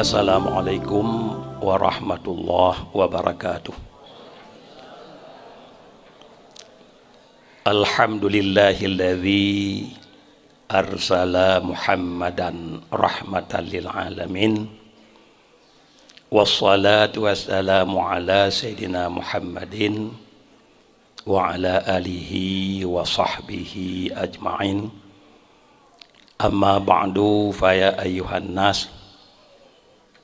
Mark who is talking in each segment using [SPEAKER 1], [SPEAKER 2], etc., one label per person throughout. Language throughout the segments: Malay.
[SPEAKER 1] Assalamualaikum warahmatullahi wabarakatuh. Alhamdulillahilladzi arsala Muhammadan rahmatan lil alamin. Wassalatu wassalamu ala sayyidina Muhammadin wa ala alihi wa sahbihi ajma'in. Amma ba'du fa ya ayyuhan nas.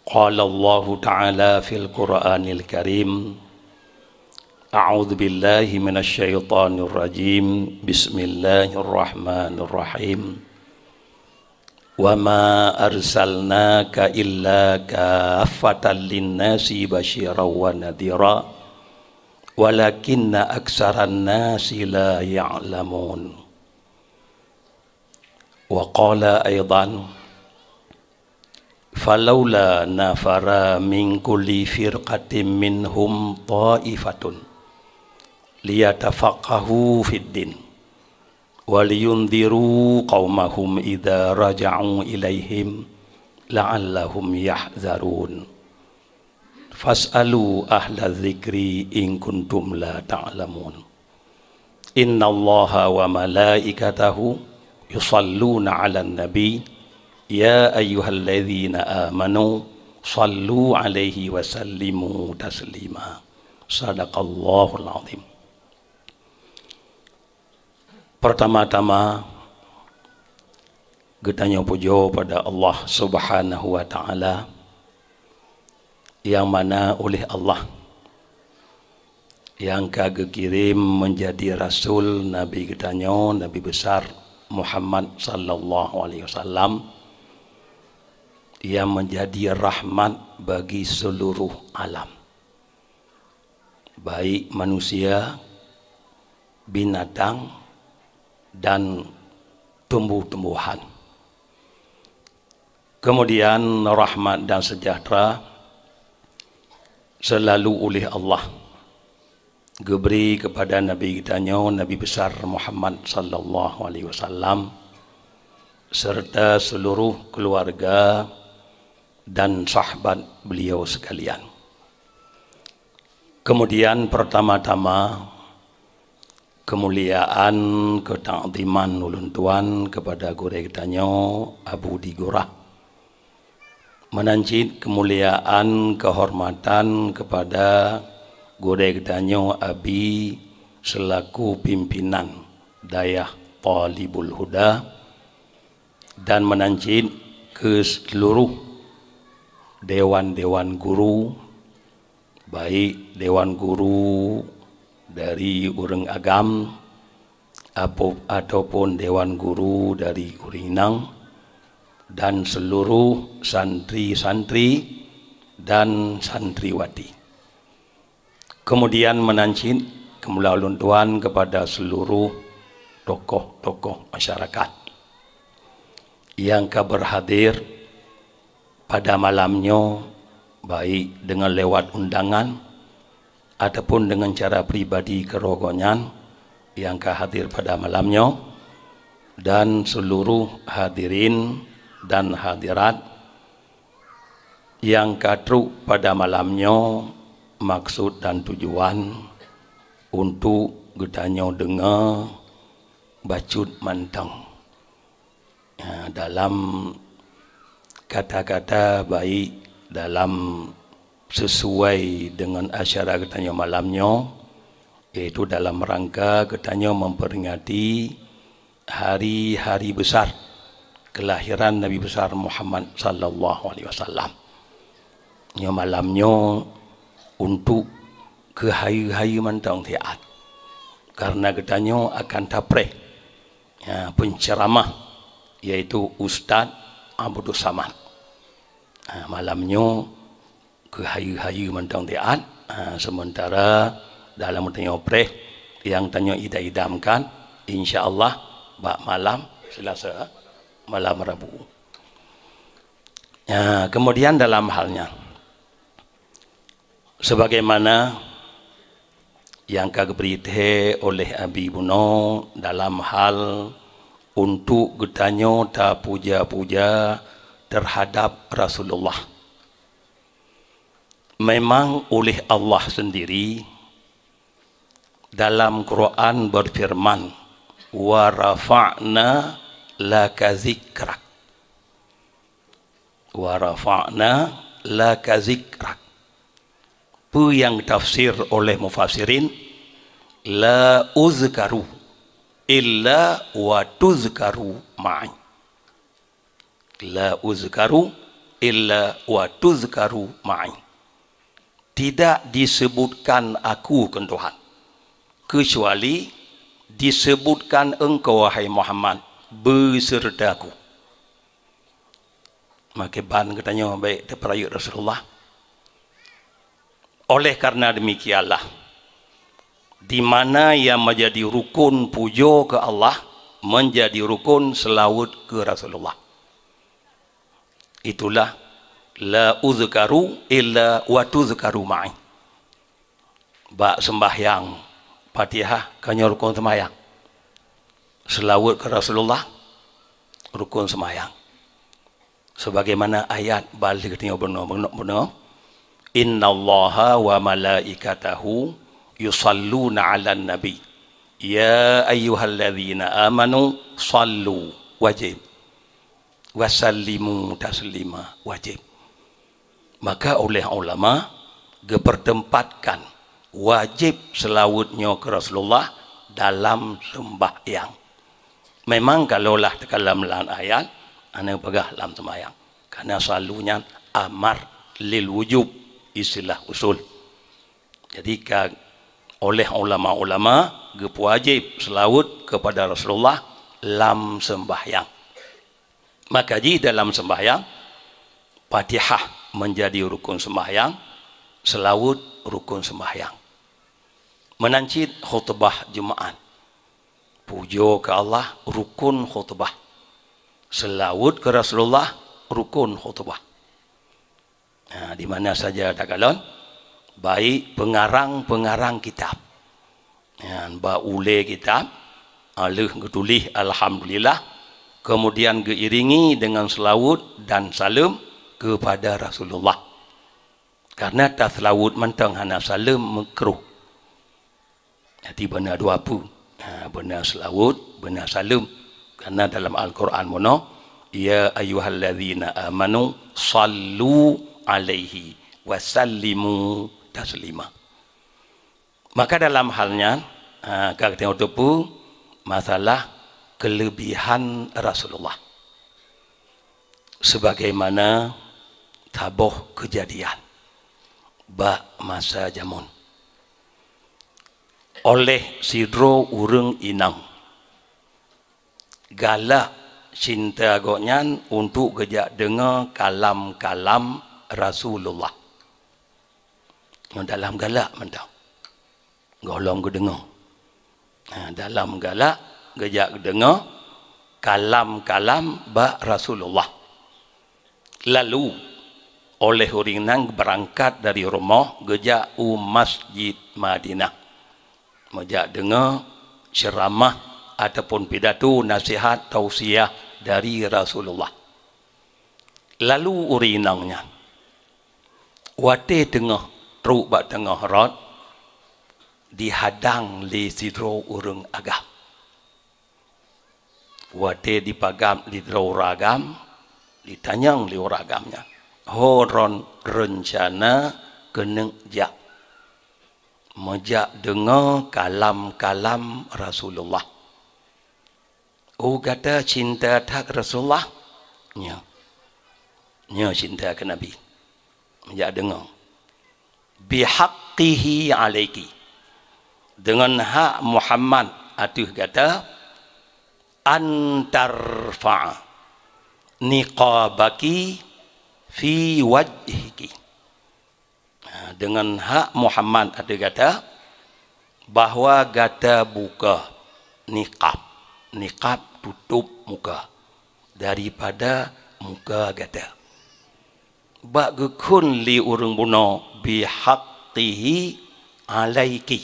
[SPEAKER 1] Qala Allah Ta'ala fil Qur'anil Karim. A'udzu billahi minasy syaithanir rajim. Bismillahirrahmanirrahim. Wa ma arsalnaka illa kaffatan lin-nasi basyiran wa nadhira walakinna aktsaran nasi la ya'lamun. Wa qala aidan falawla nafara min kulli firqatin minhum ta'ifatun liyatafaqahu fid din waliyundhiru qaumahum idza raja'u ilaihim la'allahum yahzarun. Fas'alu ahla dzikri in kuntum la ta'lamun. Innallaha wa malaikatahu yusalluna 'alan nabi ya ayyuhalladzina amanu sallu 'alaihi wa sallimu taslima. Shadaqallahul azim. Pertama-tama kita pujo pada Allah Subhanahu wa Ta'ala yang mana oleh Allah yang kagak kirim menjadi rasul Nabi kita Nabi besar Muhammad sallallahu alaihi wasallam yang menjadi rahmat bagi seluruh alam, baik manusia, binatang dan tumbuh-tumbuhan. Kemudian rahmat dan sejahtera selalu oleh Allah diberi kepada Nabi kita Nabi besar Muhammad sallallahu alaihi wasallam serta seluruh keluarga dan sahabat beliau sekalian. Kemudian pertama-tama kemuliaan ketakdiman ulun tuan kepada guru kita Abu Digorah, menancit kemuliaan kehormatan kepada guru kita Abi selaku pimpinan Dayah Talibul Huda, dan menancit ke seluruh dewan-dewan guru, baik dewan guru dari urang agam ataupun dewan guru dari Urinang, dan seluruh santri-santri dan santriwati. Kemudian menancit kemuliaan Tuhan kepada seluruh tokoh-tokoh masyarakat yang berhadir pada malamnya, baik dengan lewat undangan ataupun dengan cara pribadi kerogonyan yang hadir pada malamnya, dan seluruh hadirin dan hadirat yang katruk pada malamnya. Maksud dan tujuan untuk getanya dengar bacut mantang dalam kata-kata baik dalam sesuai dengan asyara getanya malamnya, yaitu dalam rangka getanya memperingati hari-hari besar kelahiran Nabi besar Muhammad sallallahu alaihi wasallam. Nya malamnya untuk ke hayu-hayu mantang tiat, karena getanya akan tapreh penceramah yaitu Ustaz Abdul Samad. Malamnya ke hayu-hayu mantang tiat, sementara dalam tanya preh yang tanya idam-idamkan insyaallah bak malam Selasa, malam Rabu. Kemudian dalam halnya sebagaimana yang kageberite oleh Abi Buno dalam hal untuk getanya ta puja-puja terhadap Rasulullah memang oleh Allah sendiri dalam Quran berfirman, wa rafa'na laka zikrak, wa rafa'na laka zikrak. Apa yang tafsir oleh mufassirin, la uzkaru illa wa tuzkaru ma'i, la uzkaru illa wa tuzkaru ma'i. Tidak disebutkan aku ke Tuhan, kecuali disebutkan engkau wahai Muhammad besertaku. Maka ban katanya baik terperayut Rasulullah. Oleh karena demikianlah, di mana yang menjadi rukun puja ke Allah menjadi rukun selawat ke Rasulullah. Itulah la uzkaru illa wa tuzkaru ma'i. Bak sembahyang Fatihah kanya rukun sembahyang. Selawat ke Rasulullah rukun sembahyang. Sebagaimana ayat balik katanya benar. Innallaha wa malaikatahu yusalluna 'alan nabi ya ayyuhalladzina amanu sallu wajib wasallimu taslima wajib. Maka oleh ulama dipertempatkan wajib selawatnya ke Rasulullah dalam sembahyang. Memang kalaulah dalam ayat ana pegah dalam sembahyang, karena selalunya amar lil wujub, istilah usul. Jadi oleh ulama-ulama wajib selawat kepada Rasulullah dalam sembahyang. Maka di dalam sembahyang Fatihah menjadi rukun sembahyang, selawat rukun sembahyang. Menancit khutbah Jumaat, puja ke Allah rukun khutbah, selawat ke Rasulullah rukun khutbah. Di mana saja tak kalon, baik pengarang kitab, ba ule kitab, alih getulis alhamdulillah, kemudian diiringi dengan selawat dan salam kepada Rasulullah. Karena tak selawat mentang hana salam makruh. Jadi benar dua apa? Benar selawat, benar salam. Karena dalam Al-Quran mono, ya ayyuhalladzina amanu sallu alaihi wasallimu taslima. Maka dalam halnya kita tengok tu masalah kelebihan Rasulullah, sebagaimana tabuh kejadian bak masa jamun oleh sidro urang inang galak cinta gonyan untuk gejak dengar kalam-kalam Rasulullah. Yang dalam galak mentau golong ke dengar. Dalam galak gejak dengar kalam-kalam ba Rasulullah. Lalu oleh orang nang berangkat dari rumah gejak masjid Madinah. Mejak dengar ceramah ataupun pidato nasihat tausiah dari Rasulullah. Lalu urinangnya wate tengah truk bak tengah rot dihadang li sidro urang agam. Wate dipagam di drau ragam, ditanyang li ragamnya. Horon rencana keneng jak. Mejak dengar kalam-kalam Rasulullah. Oh kata cinta tak Rasulullah? Nya cinta ke Nabi. Mejak dengar. Bihaqqihi alaiki. Dengan hak Muhammad atuh kata antarfa'a niqabaki fi wajhiki. Dengan hak Muhammad atuh kata bahwa gata buka niqab. Niqab tutup muka daripada muka gata. Bak gekun li urang buno bihaqqihi alaiki,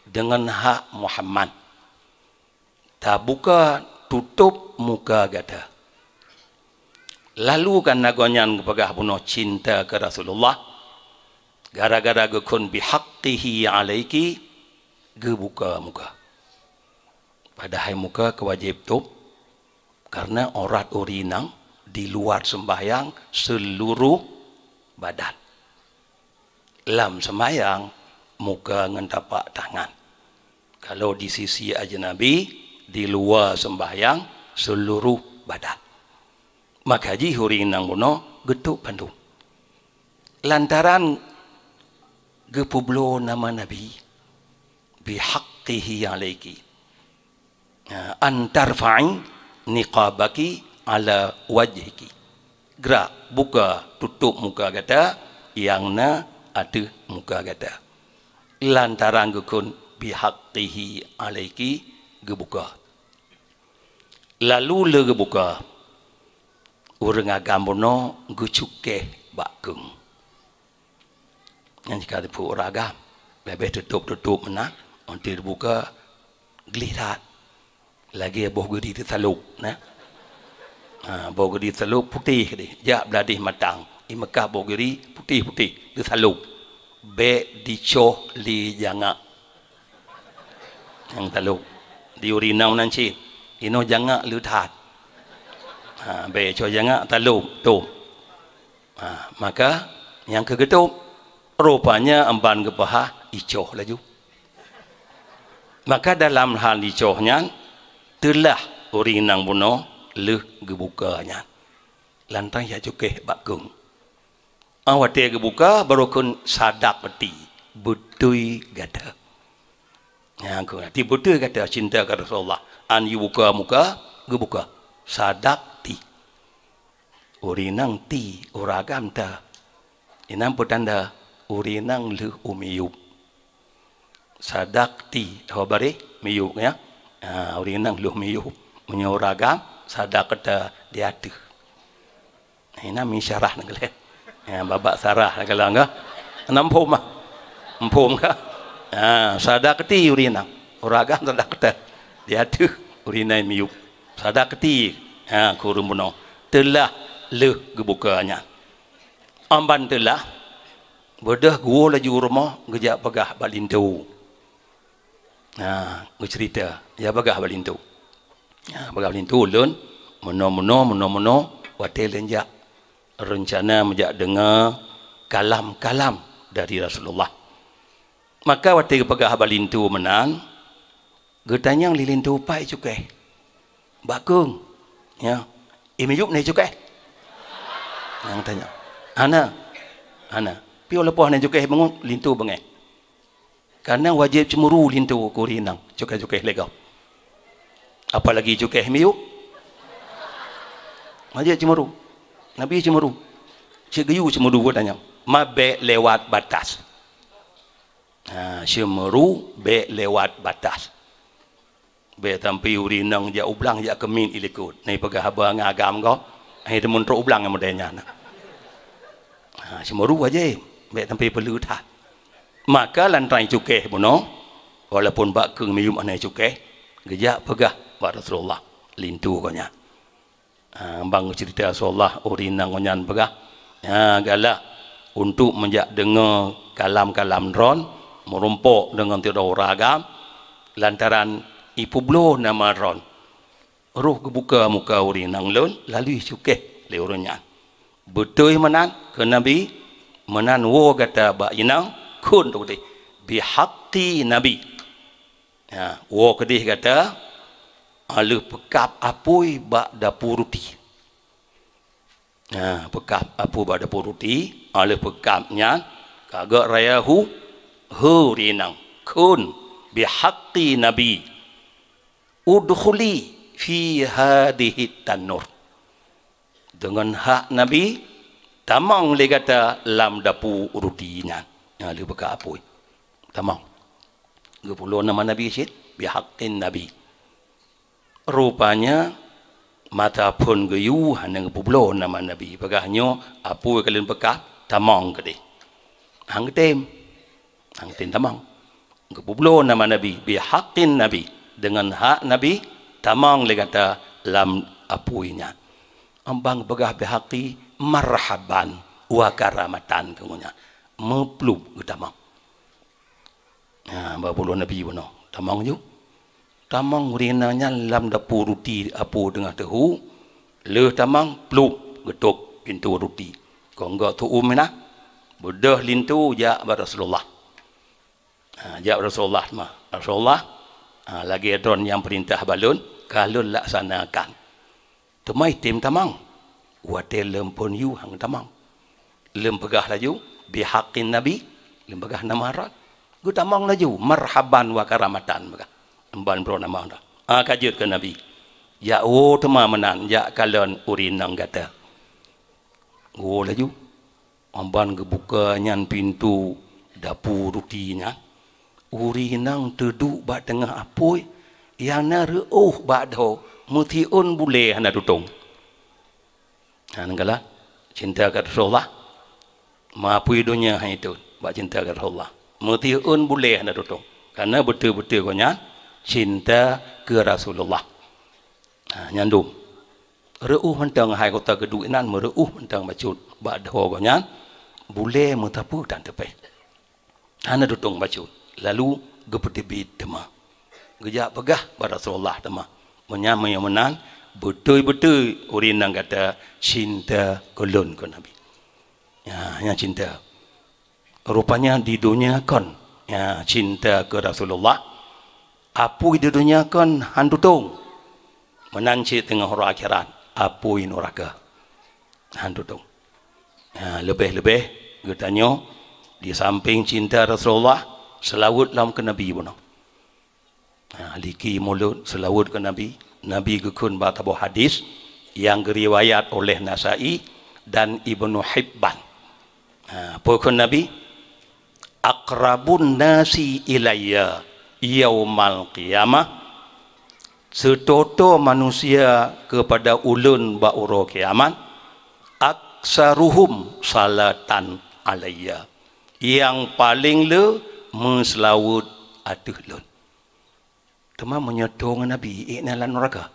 [SPEAKER 1] dengan hak Muhammad tak buka tutup muka gata. Lalu kan nagonyan kepagah buno cinta ke Rasulullah, Gara-gara gekun bihaqqihi alaiki, gebuka muka. Padahal muka kewajib tu karena orat urinang di luar sembahyang seluruh badan. Lam sembahyang muka dengan tapak tangan. Kalau di sisi ajnabi di luar sembahyang seluruh badan. Maka haji urinang buno getuk pandu. Lantaran gepublo nama Nabi bihaqqihi alaiki antarfa'i niqabaki ala wajhiki. Gerak buka tutup muka kata yang na ada muka kata. Lantaran gekun bihaqqihi alaiki gebuka. Lalu le gebuka urang agam bono gecuke bakung. Yang jika dipu agam bebek tutup mana nanti dibuka gelirat lagi boh gedi tersaluk nah. Boh gedi tersaluk putih ni jak beladih matang di Mekah boh gedi putih-putih tersaluk be dicoh li jangak yang taluk di urinau nanti ino jangak lu tat be coh jangak taluk tu maka yang kegetup rupanya emban gepaha icoh laju. Maka dalam hal icohnya telah urinang buno leh gebukanya. Lantai ya cukeh bakung. Awate gebuka baru kun sadak peti betui gada. Yang aku nanti betui gada cinta ke Rasulullah. An you buka muka gebuka sadak ti. Urinang ti uragam ta. Inam petanda urinang le umiyub sadak ti hobare miyub ya urinang le umiyub menyoragam sadak kata dia tu ina mi syarah ngle babak sarah kalau enggak nampom empom ka sadak ti urinang uragam sadak kata dia tu urinai miyub sadak ti kurumuno telah le gebukanya amban telah bedah gua laju rumah gejak pegah balintu. Cerita ya pegah balintu. Pegah balintu lun mono watel lenjak rencana menjak dengar kalam-kalam dari Rasulullah. Maka watel pegah balintu menan getanyang lilintu pai cukai. Bakung ya. Imiyup ni cukai. Yang tanya. Ana Pio lepas ni cukai bangun lintu bengai. Karena wajib cemuru lintu kurinang cukai legau. Apalagi cukai miu. Wajib cemuru. Nabi cemuru. Cik geyu cemuru gua tanya. Mabe lewat batas. Cemuru be lewat batas. Be tampi urinang ja ublang ja kemin ilikut. Ni pegah abang agam kau. Ai demun tro ublang yang modenya. Cemuru wajib. Baik sampai perlu dah. Maka lantai cukai buno walaupun bak keng mium anai cukai gejak pegah bak Rasulullah lintu konya. Bang cerita Rasulullah urinang konyan pegah. Galak untuk menjak dengar kalam-kalam ron merumpuk dengan tiada ragam lantaran ipu blo nama ron. Roh kebuka muka urinang lun lalu cukai le uringan. Betul menan ke Nabi menan wo kata ba inang kun tu deh bihaqqi Nabi. Wo kedih kata alu pekap apui ba dapuruti. Pekap apu ba dapuruti alu pekapnya kagak rayahu hurinang kun bihaqqi Nabi udkhuli fi hadhihi tanur. Dengan hak Nabi tamang le kata lam dapu urutinya le beka apoi tamang gepulo nama Nabi syid bihaqqin Nabi rupanya mata pun geyu hanang gepulo nama Nabi pegahnya apoi kalian beka tamang gede hang tem tamang gepulo nama Nabi bihaqqin Nabi dengan hak Nabi tamang le kata lam apoinya ambang begah bihaqqi marhaban wa karamatan kemunya meplup ke tamang. Berpuluh Nabi pun tamang je. Tamang urinanya dalam dapur roti apa tengah tahu. Le tamang plup getuk pintu roti. Kau enggak tu umina. Bedah lintu ja Rasulullah. Ja Rasulullah mah. Rasulullah lagi adron yang perintah balun kalau laksanakan. Temai tim tamang. Watel lempun yu hang tamang. Lem pegah laju bihaqin Nabi, lem pegah nama rat. Gu tamang laju marhaban wa karamatan pegah. Emban pro nama dah. Kajut ke Nabi. Ya tema menan ya kalon urinang kata. Laju. Amban kebuka nyan pintu dapur rutinya. Urinang teduk bak tengah apoi. Yang na reuh bak dah. Mutiun boleh hana tutung. Nangkala cinta kat Rasulullah. Mapui dunia itu. Bak cinta kat Rasulullah. Mutiun boleh hana tutung. Karena betul-betul konya cinta ke Rasulullah. Nyandum. Reuh mentang hai kota keduinan mereuh mentang bacut. Bak dah konya boleh mutapu dan tepai. Hana tutung bacut. Lalu gepetibit tema. Gejak pegah pada Rasulullah tema. Menyama yang menan betul-betul urinang kata cinta kolon ke Nabi. Yang cinta. Rupanya di dunia kon cinta ke Rasulullah. Apui di dunia kon handutung. Menanci tengah orang akhirat. Apui neraka. Handutung. Lebih-lebih katanya di samping cinta Rasulullah selawat dalam ke Nabi pun. Liki mulut selawat ke Nabi. Nabi gekun batabu hadis yang diriwayat oleh Nasai dan Ibnu Hibban. Pokok Nabi aqrabun nasi ilayya yaumal qiyamah, setoto manusia kepada ulun ba'uro kiamat, aksaruhum salatan alayya, yang paling le menselawut atuh lun. Tema menyetong Nabi ikna lan neraka.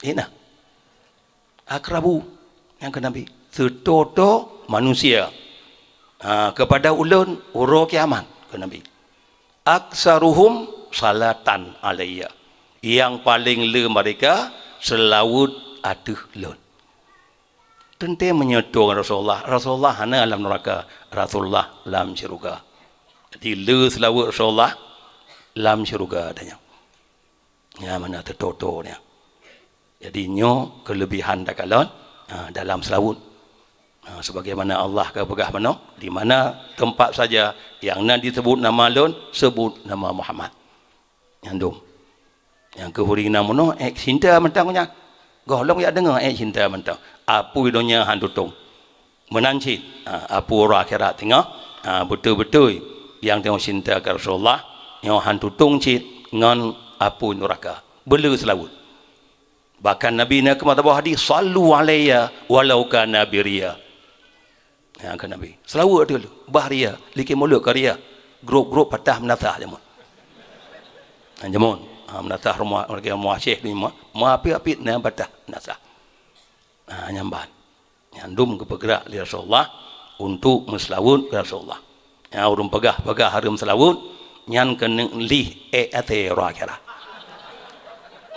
[SPEAKER 1] Ikna. Akrabu yang ke Nabi. Setoto manusia kepada ulun uro kiamat ke Nabi. Aksaruhum salatan alayya. Yang paling le mereka selawut atuh lun. Tente menyetong Rasulullah. Rasulullah hana alam neraka. Rasulullah lam syurga. Jadi le selawut Rasulullah lam syurga adanya. Ya mana tertotonya. Jadi nyo kelebihan dakalon dalam selawut. Sebagaimana Allah kepegah mana di mana tempat saja yang nak disebut nama lon sebut nama Muhammad. Nyandum. Yang kehurina mono cinta mentangnya. Golong ya dengar cinta mentang. Apu dunia handutung. Menanci apu orang akhirat tengah betul-betul yang tengok cinta ke Rasulullah. Yang hantu tungcit ngan apu neraka. Bela selawut. Bahkan Nabi nak kemata bawah hadis sallu alayya walau kana biria. Yang ke Nabi. Selawut dulu. Bahria. Liki mulut karya. Grup-grup patah menatah jamun. Jamun. Menatah rumah orang muasyih ni api-api na patah menatah. Nyamban. Nyandum ke bergerak di Rasulullah untuk menselawut ke Rasulullah. Yang urung pegah harum selawut. Nyan kena lih ate rakira.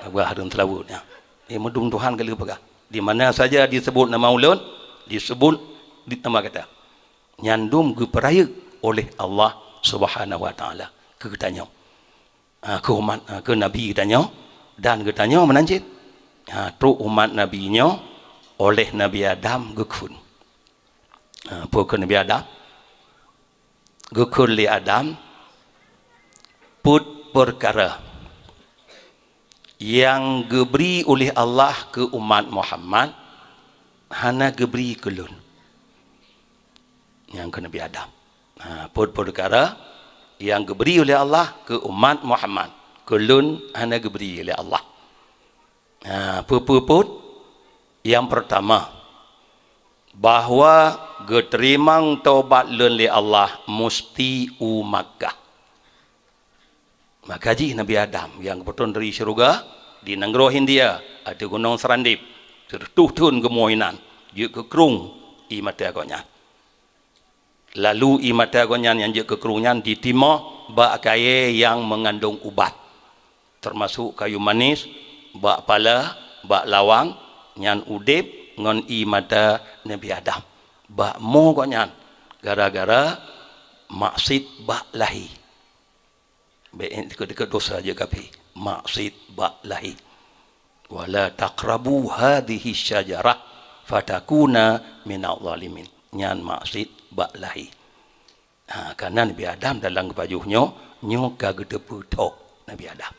[SPEAKER 1] Pegah harum selawutnya. Medung Tuhan kali pegah. Di mana saja disebut nama ulun, disebut di nama kata. Nyandum geperaya oleh Allah Subhanahu wa taala. Ke katanya. Ke umat ke Nabi katanya dan katanya menancit. Truk umat nabinya oleh Nabi Adam gekun. Pokok Nabi Adam gekun li Adam put perkara yang diberi oleh Allah ke umat Muhammad hana diberi ke lun yang ke Nabi Adam. Put perkara yang diberi oleh Allah ke umat Muhammad ke lun hana diberi oleh Allah. Put yang pertama bahawa geterimang taubat lun li Allah musti Makkah. Maka haji Nabi Adam yang kebetulan dari syurga di negara Hindia ada gunung Serandip tertuh-tuh kemoinan dia ke kerung i mata agonya Lalu imata gonyan yang je kekerunyan ditimah bak kaya yang mengandung ubat. Termasuk kayu manis, bak pala, bak lawang, nyan udip ngon imata Nabi Adam. Bak mo gonyan gara-gara maksud bak lahi. Dekat-dekat dosa je kapi. Maksud bak lahi. Wala taqrabu hadhihi syajarah fatakuna minal zalimin. Nyan maksud bak lahi. Karena Nabi Adam dalam kepajuhnya nyo kagede putok Nabi Adam.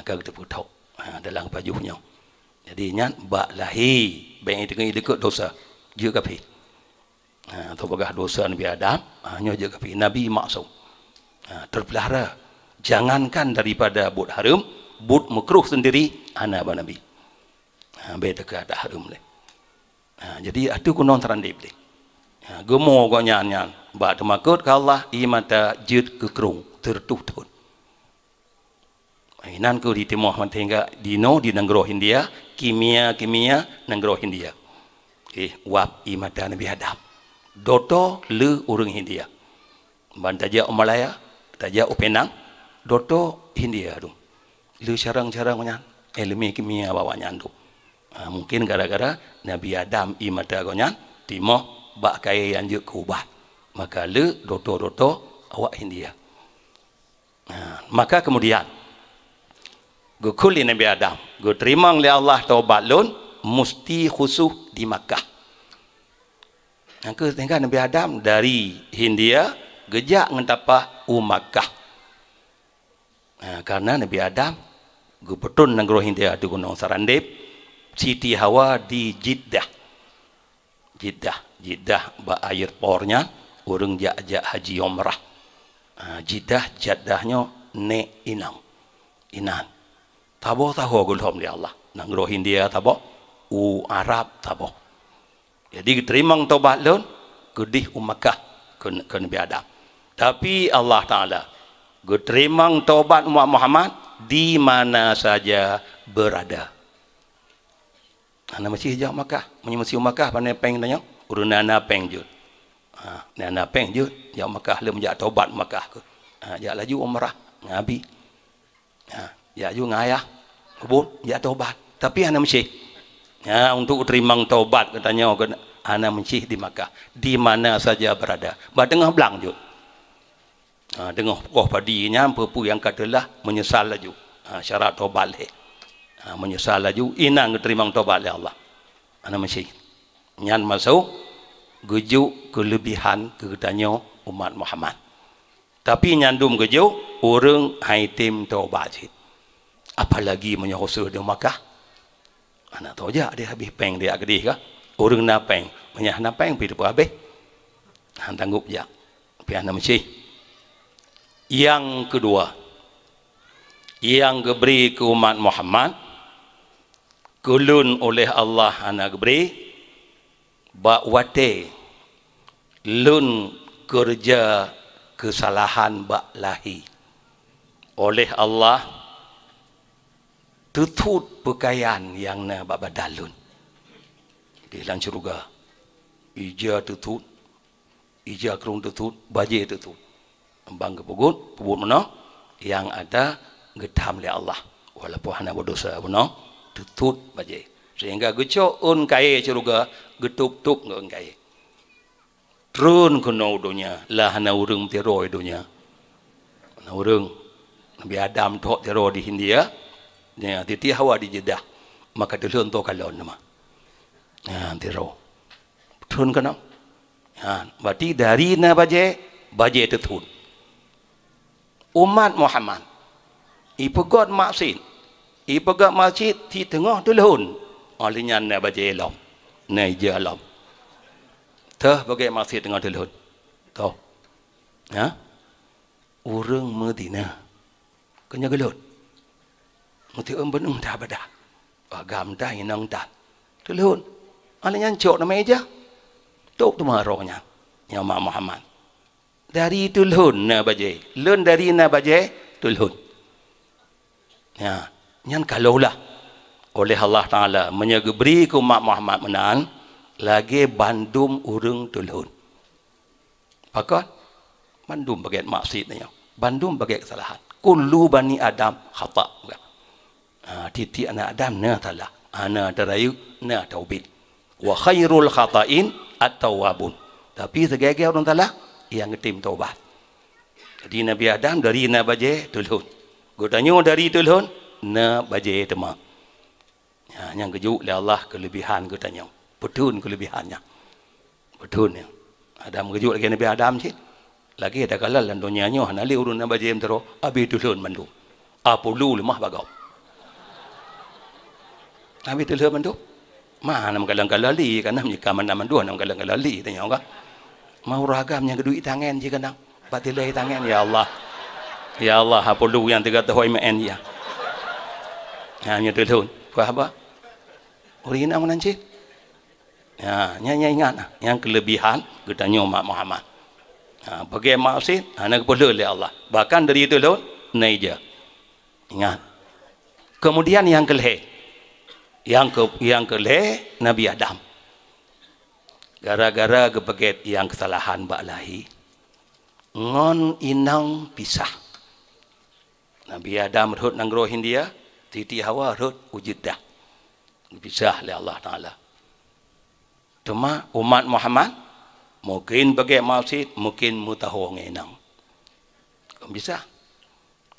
[SPEAKER 1] Kagede putok dalam kepajuhnya. Jadi nyan bak lahi bang dekat dosa je kapi. Atau bagah dosa Nabi Adam nyo je kapi Nabi maksum. Terpelihara. Jangankan daripada but haram, but makruh sendiri ana ba Nabi. Beda ke ada haram le. Jadi atu kunon terandip le. Gemo go nyan ba temakut ka Allah imata jid kekrung tertuhtun. Inan ko di Timur Tengah dino di negara India, kimia negara India. Wap imata Nabi Adam. Doto le orang India. Bantaja Malaya, taja Penang, doto India tu. Le carang-carang nyan, ilmu kimia bawa nyan tu. Mungkin gara-gara Nabi Adam imata go nyan Timur bak kaya yang je kubat. Maka le doto awak India. Maka kemudian gukuli Nabi Adam, gu terima oleh Allah taubat lun mesti khusus di Makkah. Angka tengah Nabi Adam dari India gejak ngentapa Makkah. Karena Nabi Adam gu petun negara India di Gunung Sarandip, Siti Hawa di Jeddah ba air pornya urang jak haji umrah. Jeddahnya ne inan. Tabo gulhom di Allah. Negara India tabo, Arab tabo. Jadi terima taubat lun kedih Makkah ke Nabi Adam. Tapi Allah Taala terima taubat umat Muhammad di mana saja berada. Ana masih hijau Makkah, masih Makkah pandai peng tanya, urun nana peng jut. Nana peng jut, jauh Makkah le menjak taubat Makkah ke. Jak laju umrah ngabi. Jak ju ngayah kubur, jak taubat. Tapi ana masih untuk terima taubat katanya ana masih di Makkah, di mana saja berada. Ba tengah belang jut. Dengar pokoh padinya pupu yang katalah menyesal laju. Syarat taubat le. Menyesal laju inang terima taubat oleh Allah. Ana masih nyan masuk gejuk kelebihan kegetanya umat Muhammad. Tapi nyandum gejuk orang haitim taubat. Apalagi menyohosur di Makkah. Anak tahu je dia habis peng dia gedih kah? Orang na peng, menyah na peng pi depa habis. Tanggup je. Pi ana masih. Yang kedua, yang diberi ke umat Muhammad kulun oleh Allah anak beri bak wate lun kerja kesalahan bak lahi oleh Allah tutut pakaian yang na bak badalun di dalam syurga ija tutut ija kerung tutut baje tutut bang kebut mana yang ada getam oleh Allah walaupun hana berdosa benar tutut baje sehingga geco un kaya syurga getup-tup ngon kaya trun kuno dunia lah hana urang teroi dunia hana urang Nabi Adam tok teroi di India nya titi Hawa di Jeddah maka delon to kalon nama tero trun kana berarti dari na baje tutut umat Muhammad ipegot maksud ipegot masjid di tengah telun olehnya na baca elam na ija alam tah bagai masjid tengah telun tahu orang Madinah kena gelut mesti benung dah beda agam dah inang dah telun olehnya cok nama ija tok tu marohnya nyama Muhammad dari telun na baca lun dari na baca telun nyan kalaulah oleh Allah Ta'ala menyeberi ke umat Muhammad menan lagi bandum urung tulun Pakon bandum bagai maksiat ni. Bandum bagai kesalahan. Kullu bani Adam khata. Titik anak Adam na salah. Ana darayu na taubid. Wa khairul khata'in at-tawwabun. Tapi segala orang salah yang ngetim taubat. Jadi Nabi Adam dari na baje tulhun. Godanyo dari tulhun na baje tema. Yang kejuk oleh Allah kelebihan godanyo. Betul kelebihannya. Betul ya. Adam kejuk lagi Nabi Adam sih. Lagi ada kalal dan dunianya hanali urun na baje tero abi tulhun mandu. Apa lu lemah bagau. Abi tulhun mandu. Mana menggalang-galali kan namanya kaman dua nam galang-galali tanya enggak. Mau ragam yang kedui tangan je kan. Batilai tangan ya Allah. Ya Allah apa lu yang tiga tahun main ya. Hanya tulhun. Faham apa? Urina menanci. Ya, nya ingat yang kelebihan katanya umat Muhammad. Bagi maksud anak perlu oleh Allah. Bahkan dari itu lho naija. Ingat. Kemudian yang kelih. Yang kelih Nabi Adam. Gara-gara kebeget yang kesalahan baklahi. Ngon inang pisah. Nabi Adam rut nang roh India, Titi Hawa rut wujud dah. Pisah oleh Allah Taala. Cuma umat Muhammad mungkin bagai maksud, mungkin mutahu ngenang. Kau bisa.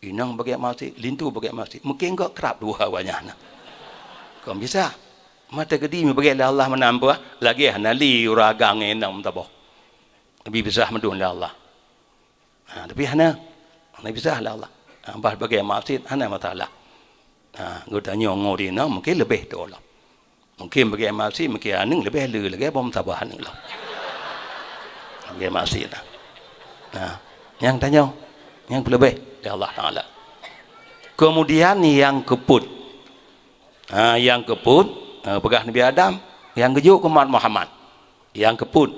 [SPEAKER 1] Inang bagai maksud, lintu bagai maksud. Mungkin kau kerap dua wanyana. Kau bisa. Mata gedi bagai Allah menambah lagi hanali uragang ngenang tabah. Lebih bisa mendun Allah. Tapi hana bisa Allah. Bah bagai maksud hana matalah. Gudanya ngorina mungkin lebih tu Allah. Mungkin bagai maksud mungkin aning lebih lagi bom tabahan Allah. Bagai maksud yang tanya yang lebih ya Allah Taala. Kemudian yang keput. Yang keput pegah Nabi Adam, yang gejuk ke umat Muhammad. Yang keput.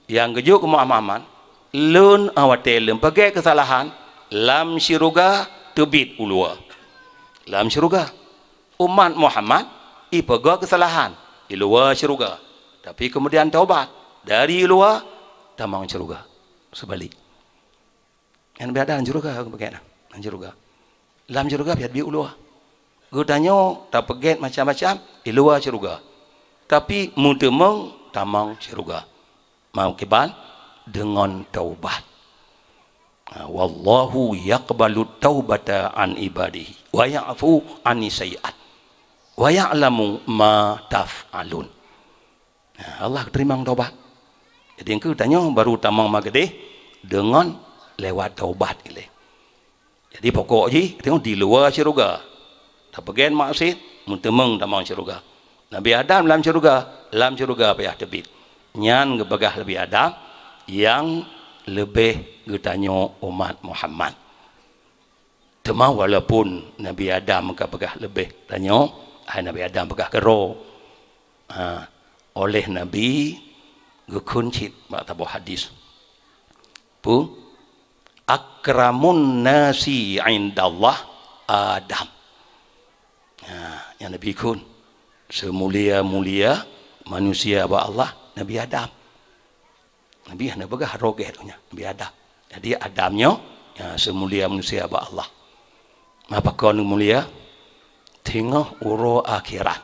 [SPEAKER 1] Yang gejuk ke umat Muhammad, lun awatel pakai kesalahan lam syuruga tebit ulua. Lam syuruga. Umat Muhammad ipegah kesalahan di luar syuruga. Tapi kemudian taubat dari luar tamang syuruga. Sebalik. Yang Nabi Adam syuruga bagaimana? Syuruga. Lam syuruga biar bi ulua. Gudanyo tak peget macam-macam di luar syurga. Tapi mudemeng tamang syurga. Mau kebal dengan taubat. Wallahu yaqbalu taubata an ibadihi wa ya'fu ani sayiat. Wa ya'lamu ma taf'alun. Allah terima taubat. Jadi engkau tanya baru tamang magede dengan lewat taubat ile. Jadi pokok je tengok di luar syurga. Tak bagian maksud muntemeng tamang syurga. Nabi Adam dalam syurga payah tebit. Nyan gebagah Nabi Adam yang lebih getanyo umat Muhammad. Tema walaupun Nabi Adam gebagah lebih tanyo, Nabi Adam begah kero. Oleh Nabi gekuncit mak tabuh hadis. Pu akramun nasi indallah Adam. Yang Nabi kun semulia-mulia manusia ba Allah Nabi Adam. Nabi hanya begah roget Nabi Adam. Jadi Adamnya semulia manusia ba Allah. Apa kau mulia? Tengah uro akhirat.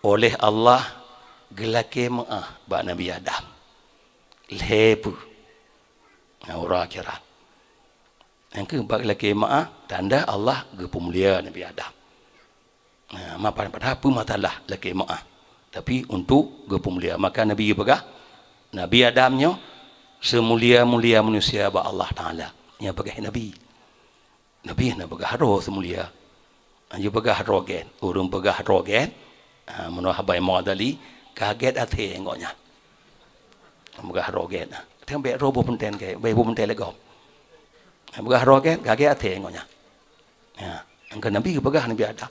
[SPEAKER 1] Oleh Allah gelake maah ba Nabi Adam. Lepu. Uro akhirat. Yang ke bagi laki maah tanda Allah gepemulia Nabi Adam. Mapan pada apa matalah laki maah. Tapi untuk gepemulia maka Nabi begah Nabi Adamnya semulia-mulia manusia ba Allah Taala. Nya begah Nabi. Nabi na begah roh semulia. Anya begah rogen, urung begah rogen. Menurut habai modali kaget ate ngonya. Begah rogen. Teng be robo punten ke, be punten legom. Begah rogen kaget ate ngonya. Ya, angka Nabi begah Nabi Adam.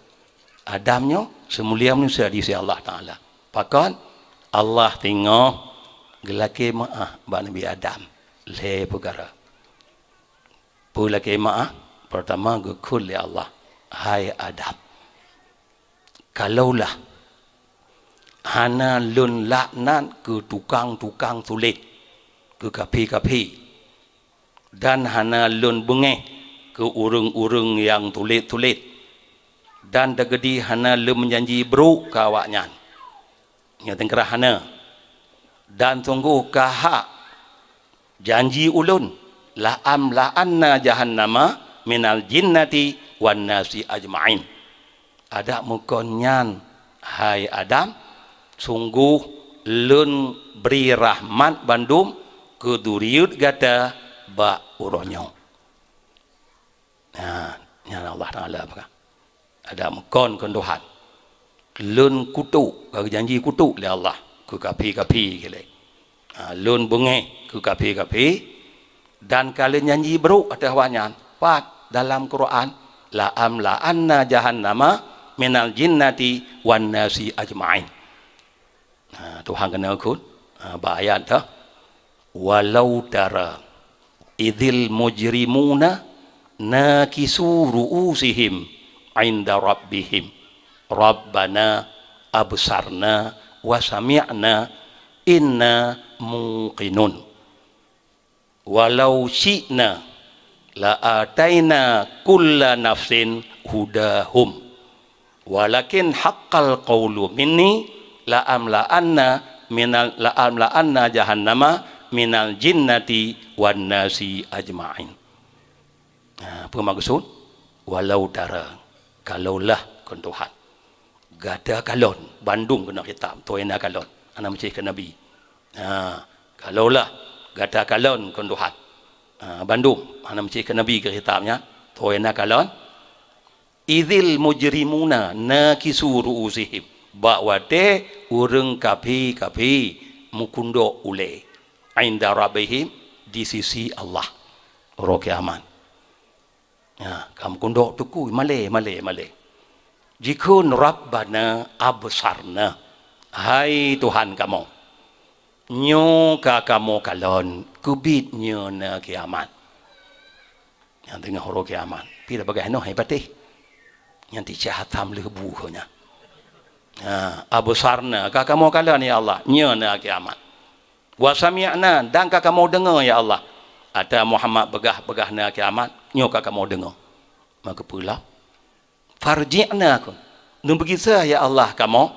[SPEAKER 1] Adamnya semulia manusia di sisi Allah Taala. Pakan Allah tengok gelake maah ba Nabi Adam le perkara. Pulake maah pertama gekul ya Allah. Hai Adam. Kalaulah hana lun laknat ke tukang-tukang sulit. ke kapi-kapi dan hana lun bengeh ke urung-urung yang tulit-tulit dan dagedi hana lun menjanji beruk ke awaknya nya tengkerah hana dan tunggu kahak janji ulun la'anna jahannama minal jinnati wan nasi ajma'in. Ada mukonyan hai Adam sungguh lun beri rahmat bandum ke duriut gata ba uronyo. Nah, nyala Allah Taala apa? Ada mukon kondohan. Lun kutu, bagi janji kutu le Allah ke kapi-kapi gile. Lun bunge ke kapi-kapi dan kalian janji beruk atas wanyan. Pat dalam Quran la'anna jahannama minal jinnati wan nasi ajma'in. Tuhan kena akun ayat dah walau tara idil mujrimuna nakisu ru'usihim inda rabbihim rabbana absarna wa sami'na inna muqinun walau syi'na la ataina kulla nafsin hudahum walakin haqqal qawlu minni la'amla'anna jahannama minal jinnati wan nasi ajma'in. Apa maksud? Walau tara kalaulah kon Tuhan gada kalon Bandung kena hitam toina kalon ana mesti ke nabi. Kalaulah gada kalon kon Tuhan Bandung ana mesti ke nabi ke hitamnya toina kalon idzil mujrimuna nakisu ru'usihim bakwate urang kapi-kapi mukundo ule inda rabbihim di sisi Allah ro kiamat. Kamu kundo tuku male jikun rabbana absarna hai Tuhan kamu nyo ka kamu kalon kubit nyo na kiamat yang tengah ro kiamat pi da bagai no hai patih yang ti jahatam lebu nya. Absarna ka kamu kalon ya Allah nya na kiamat wa sami'na dan ka kamu dengar ya Allah ada Muhammad begah na kiamat nyo ka kamu dengar maka pula farji'na kun nun begitu ya Allah kamu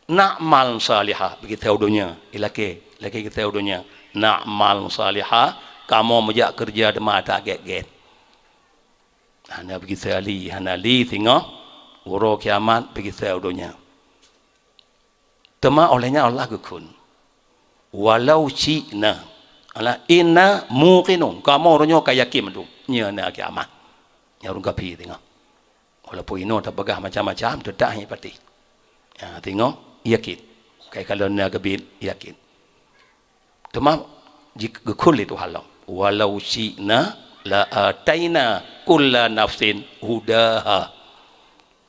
[SPEAKER 1] na'mal salihah begitu dunia laki kita dunia na'mal salihah kamu mejak kerja dema tak get hana begitu ali tengok uro kiamat begitu dunia tema olehnya Allah kekun walau cina ala inna muqinun kamu orangnya kayakin tu nya na kiamat nya urang kapi tengok walaupun ino tak begah macam-macam tidak hanya pati tengok yakin kai kalau na gebit yakin tema jika kekul itu halau walau cina la ataina kulla nafsin hudaha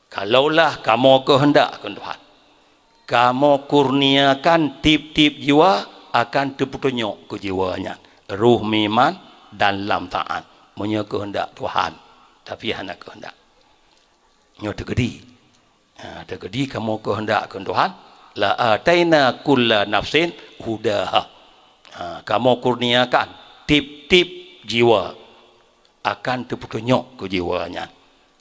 [SPEAKER 1] kalaulah kamu kehendakkan Tuhan kamu kurniakan tip-tip jiwa akan terpetunjuk ke jiwanya ruh miman dan lam taat punya kehendak Tuhan tapi hanya kehendak nyo tegedi kamu kehendakkan Tuhan la ataina kulla nafsin hudaha kamu kurniakan tip-tip jiwa akan terpetunjuk ke jiwanya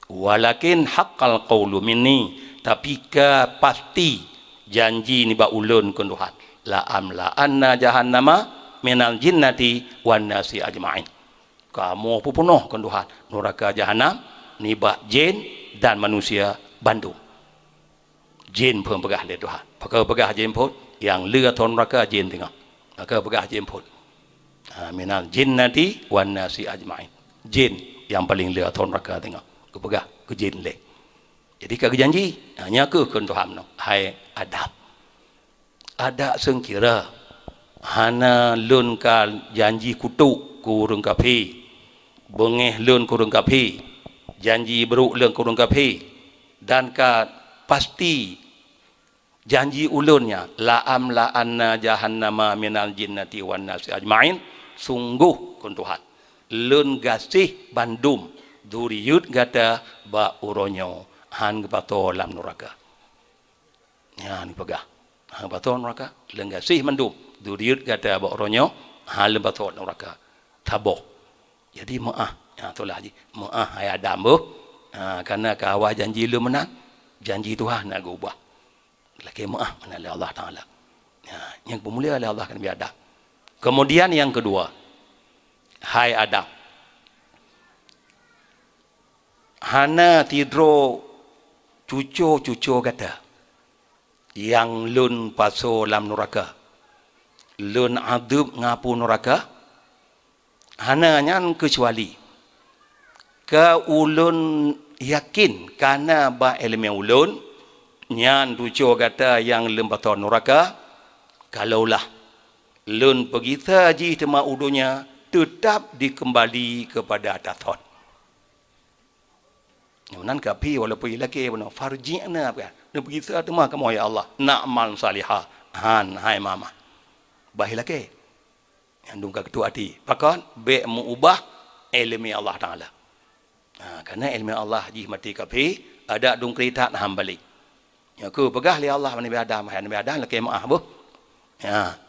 [SPEAKER 1] walakin haqqal qawlu minni tapi ke pasti janji ni ba ulun kun Tuhan la'anna jahannama minal jinnati wan nasi ajma'in kamu penuh kun Tuhan neraka jahanam ni ba jin dan manusia Bandung jin pun pegah le Tuhan pakai pegah jin pun yang lea ton neraka jin tengok pakai pegah jin pun minal jinnati wan nasi ajma'in jin yang paling lea ton neraka tengok kepegah ke jin le jadi kagak janji hanya ke Tuhan no hai adab ada sengkira hana lun ka janji kutuk kurung kapi bengeh lun kurung kapi janji beruk lun kurung kapi dan ka pasti janji ulunnya la'anna jahannama minal jinnati wan nasi ajma'in sungguh kun Tuhan lun gasih bandum duriyut gata ba uronyo han kepato lam neraka ni pegah han kepato neraka lengasih mandum duriyut gata ba uronyo hal betul neraka tabuk. Jadi maaf, itulah haji. Maaf hai Adam bu. Karena kawal janji lu menang, janji Tuhan nak ubah. Lagi maaf mana oleh Allah Taala. Yang bermulia oleh Allah kan biada. Kemudian yang kedua, hai Adam, hana tidro cucu kata yang lun paso lam neraka, lun adub ngapu neraka, hana nyan kecuali ke ulun yakin karena ba ilmu ulun nyan tujuh kata yang lembaton neraka, kalaulah lun pergi saji tema udunya tetap dikembali kepada Tathon. Nan kapi walaupun laki benar farji'na apa? Dia pergi saja tema kamu ya Allah nak amal salihah han hai mama. Baik laki. Yang dungka ketua hati. Pakon be mengubah ilmu Allah Taala. Karena ilmu Allah ji mati kapi ada dung kerita ham balik. Ya ku pegah li Allah Nabi Adam, Nabi Adam laki maaf bu. Ya.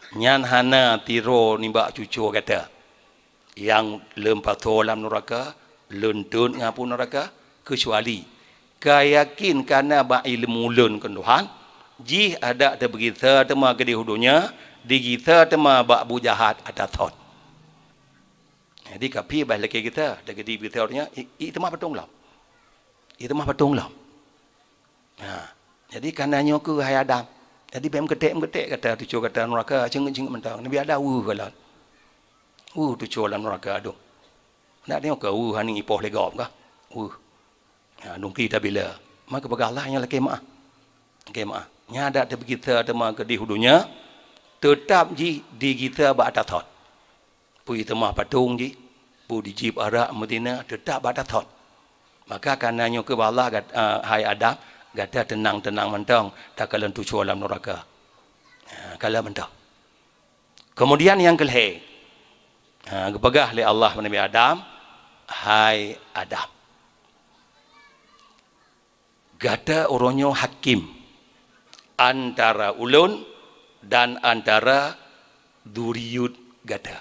[SPEAKER 1] Nyan hana tiro nimba cucu kata yang lempato dalam neraka, lentun ngapu neraka kecuali kayakin karena ba ilmu lun kan Tuhan ji ada begitu tema ke di hudunya di kita tema ba bu jahat ada thot. Jadi kapi balik kita ada di beritahunya itu mah betul lah. Itu mah betul lah. Jadi karena nyoku hai Adam. Jadi bem ketek kata tujuh kata neraka cengeng mentang. Nabi ada kalau. Tujuh dalam neraka aduh. Nak tengok ke hani ipoh legop kah? Nung kita bila. Maka begahlah yang laki maaf. Kemah. Nya ada begitu ada ke di hudunya tetap ji di kita ba ada thot. Pu itu mah patung ji. Pu di jib Arab Madinah tetap ba ada thot. Maka karena nyoku Allah hai Adam gata tenang-tenang mentang tak kalan tujuh dalam neraka. Kala mentang. Kemudian yang kelih. Kepegah oleh Allah Nabi Adam, hai Adam. Gata orangnya hakim antara ulun dan antara duriyud gata.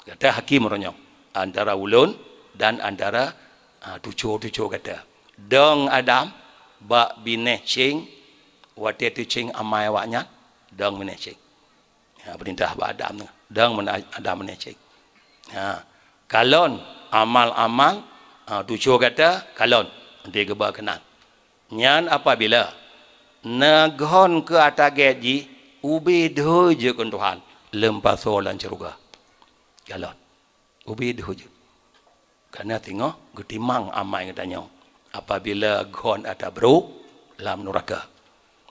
[SPEAKER 1] Gata hakim orangnya antara ulun dan antara tujuh gata. Dong Adam ba bineh cing wate tu cing amai waknya dong bineh cing. Perintah ba Adam dong Adam bineh cing. Kalon amal-amal tujuh kata kalon dia geba kenal. Nyan apabila naghon ke ataget ji ubi doh je kun Tuhan lempaso lan ceruga. Kalon ubi doh je. Karena tengok getimang amai katanya. Apabila gon ada bro lam neraka.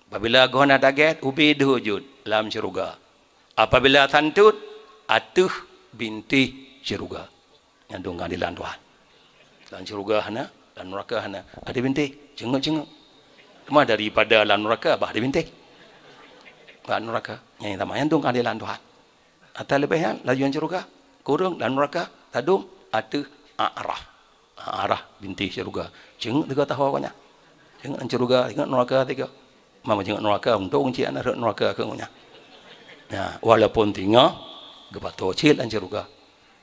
[SPEAKER 1] Apabila gon ada get ubi dujud lam syurga. Apabila tantut atuh binti syurga. Yang dong adilan Tuhan. Lam syurga hana, lam neraka hana. Ada binti, jenguk-jenguk. Cuma daripada lam neraka bah ada binti. Lam neraka yang tamanya dong adilan Tuhan. Atau lebihnya lajuan syurga, kurang lam neraka, tadum atuh arah binti syurga. Cengok tiga tahu awaknya. Cengok syurga, tengok neraka tiga. Mama cengok neraka untuk cik anak neraka ke ngunya. Walaupun tinggal gebato cil dan syurga.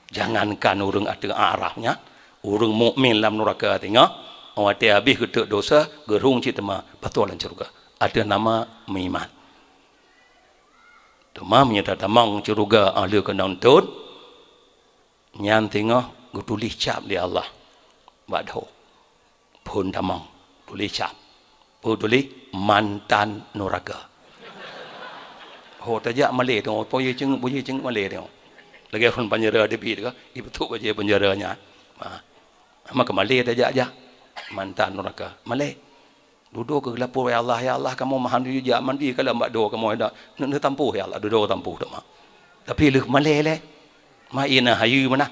[SPEAKER 1] Jangankan urang ada arahnya, urang mukmin dalam neraka tinggal, orang dia habis ketuk dosa, gerung cik tema betul dan syurga. Ada nama meiman. Tema menyata tamang syurga ahli ke nonton. Nyan tinggal tulis cap di Allah. Badho. Pun tamang tulis cap. Pun tulis mantan neraka. Tajak Malay tu, bunyi ceng Malay tu. Lagi orang penjara dia pergi tu, ibu tu baca penjaranya. Maka Malay tajak aja mantan neraka. Malay. Duduk ke gelapur ya Allah kamu mahan dia jak mandi kalau mbak do kamu ada nak tampuh ya Allah duduk tampuh tu mah. Tapi leh Malay le. Maina hayu mana?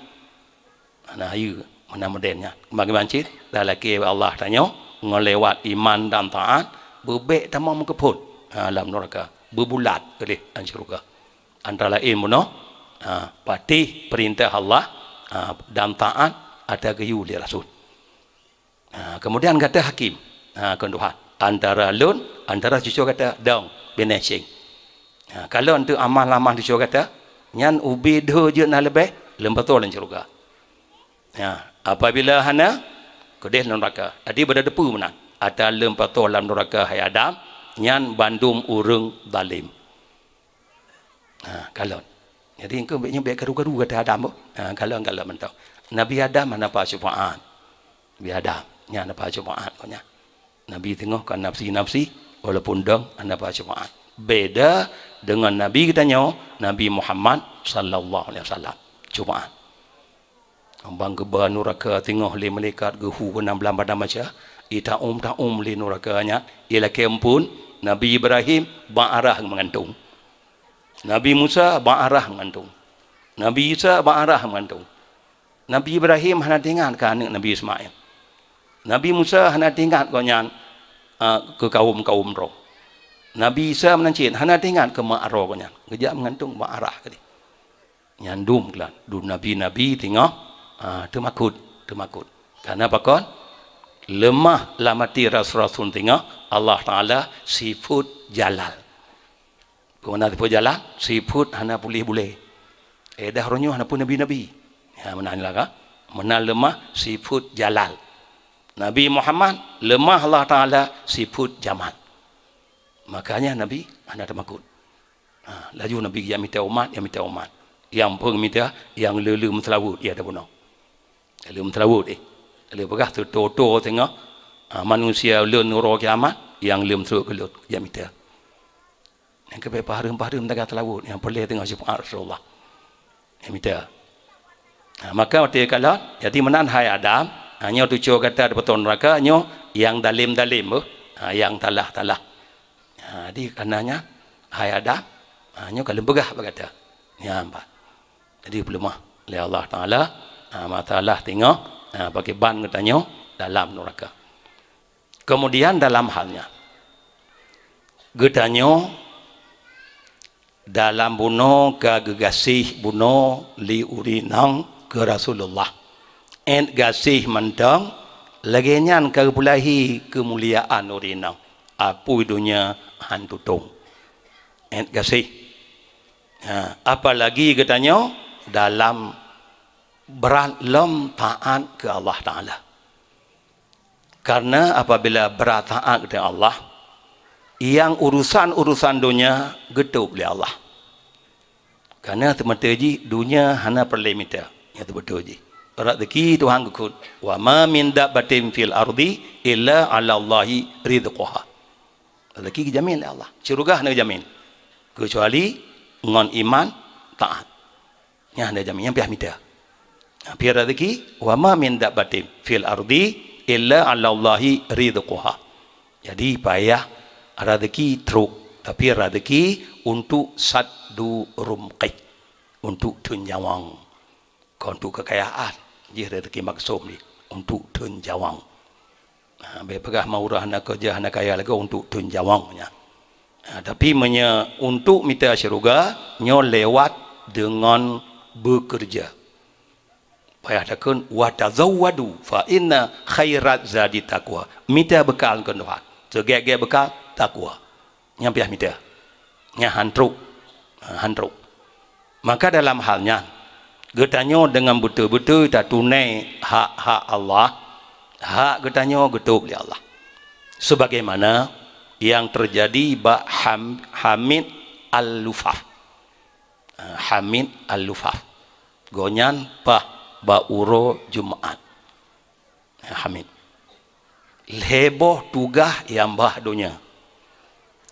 [SPEAKER 1] Ana hayu mana modelnya. Bagaimana cik? Dah laki Allah tanya ngelewat iman dan taat bebek tamam keput dalam neraka. Berbulat oleh syurga. Antara lain mana? Patih perintah Allah dan taat ada gayu di Rasul. Kemudian kata hakim kan Tuhan. Antara lun, antara cucu kata dong benesing. Kalau untuk amal-amal cucu kata nyan ubi dho je na lebih lembatu lan syurga. Ya, apabila hana kedeh neraka. Adi berada depu mana? Ada lembatu lan neraka hai Adam, nyan bandum urang zalim. Kalau. Jadi engkau beknya bek garu-garu kata Adam. Kalau mentau. Nabi Adam mana pa syafaat. Nabi Adam nya apa syafaat konya. Nabi tengok kan nafsi walaupun dong anda pa syafaat. Beda dengan Nabi katanya Nabi Muhammad sallallahu alaihi wasallam. Syafaat. Ambang ke neraka tengok le malaikat gehu ke 16 badan macam ta'um le nerakanya ialah kempun Nabi Ibrahim ba'arah mengantung. Nabi Musa ba'arah mengantung. Nabi Isa ba'arah mengantung. Nabi Ibrahim hana tinggal ke anak Nabi Ismail. Nabi Musa hana tinggal ke nyan ke kaum roh. Nabi Isa menancit hana tinggal ke mak roh ke nyan. Kejap mengantung ba'arah ke dia. Nyandum kelan. Du Nabi tengok temakut. Karena apa kon? Lemah lamati rasul-rasul tengok Allah Ta'ala sifat jalal. Kemana sifat jalal? Sifat hana boleh. Dah ronyo hana pun nabi-nabi. Ya menanya lah. Menal lemah sifat jalal. Nabi Muhammad lemah Allah Ta'ala sifat jamal. Makanya Nabi hana temakut. Laju Nabi yang minta umat. Yang pun minta yang lelu mentelawut ia ada bunuh. Lelu mentelawut Lelu pegah tu toto tengok manusia lelu nurul kiamat yang lelu mentelawut kelut yang minta. Yang kebaik paharum tak telawut yang boleh tengok sifat Rasulullah. Yang minta. Maka waktu kalau jadi menan hai Adam hanya tu cakap kata ada betul neraka nyo yang dalim yang talah. Jadi karenanya hai Adam hanya kalau begah berkata. Ya empat. Jadi pelemah oleh Allah Ta'ala matalah tengok bagi ban katanya dalam neraka. Kemudian dalam halnya katanya dalam bunuh ke gasih bunuh li urinang ke Rasulullah and gasih mentang lagi nyan ke pulahi kemuliaan urinang apu dunia hantutung and gasih apalagi katanya dalam berat lem taat ke Allah Ta'ala. Karena apabila berat taat kepada Allah, yang urusan dunia getuk oleh Allah. Karena teman-teman dunia hanya perlemita. Yang betul je. Rezeki Tuhan kekut. Wa ma min dabbatin fil ardi illa 'ala Allahi rizquha. Rezeki dijamin oleh Allah. Syurga hanya dijamin. Kecuali ngon iman taat. Yang hanya jamin yang pihak minta. Pihak rezeki wa ma min dabbatin fil ardi illa 'ala Allahi rizquha. Jadi payah rezeki teruk, tapi rezeki untuk saddu rumqi, untuk tunjawang. Untuk kekayaan, jadi rezeki maksum ni untuk tunjawang. Bepegah maurah nak kerja nak kaya lagi untuk tunjawangnya. Tapi untuk minta syurga nyo lewat dengan bekerja. Payah takun wa tazawwadu fa inna khairat zadi taqwa. Minta bekal ke Tuhan. Segek-gek bekal takwa. Yang payah minta. Yang hantruk. Maka dalam halnya getanya dengan betul-betul tak tunai hak-hak Allah. Hak getanya getuk oleh Allah. Sebagaimana yang terjadi Hamid Al-Lufaf. Hamid Al-Lufaf. Gonyan Ba'uro Jumaat. Hamid. Leboh tugah yang bah dunia.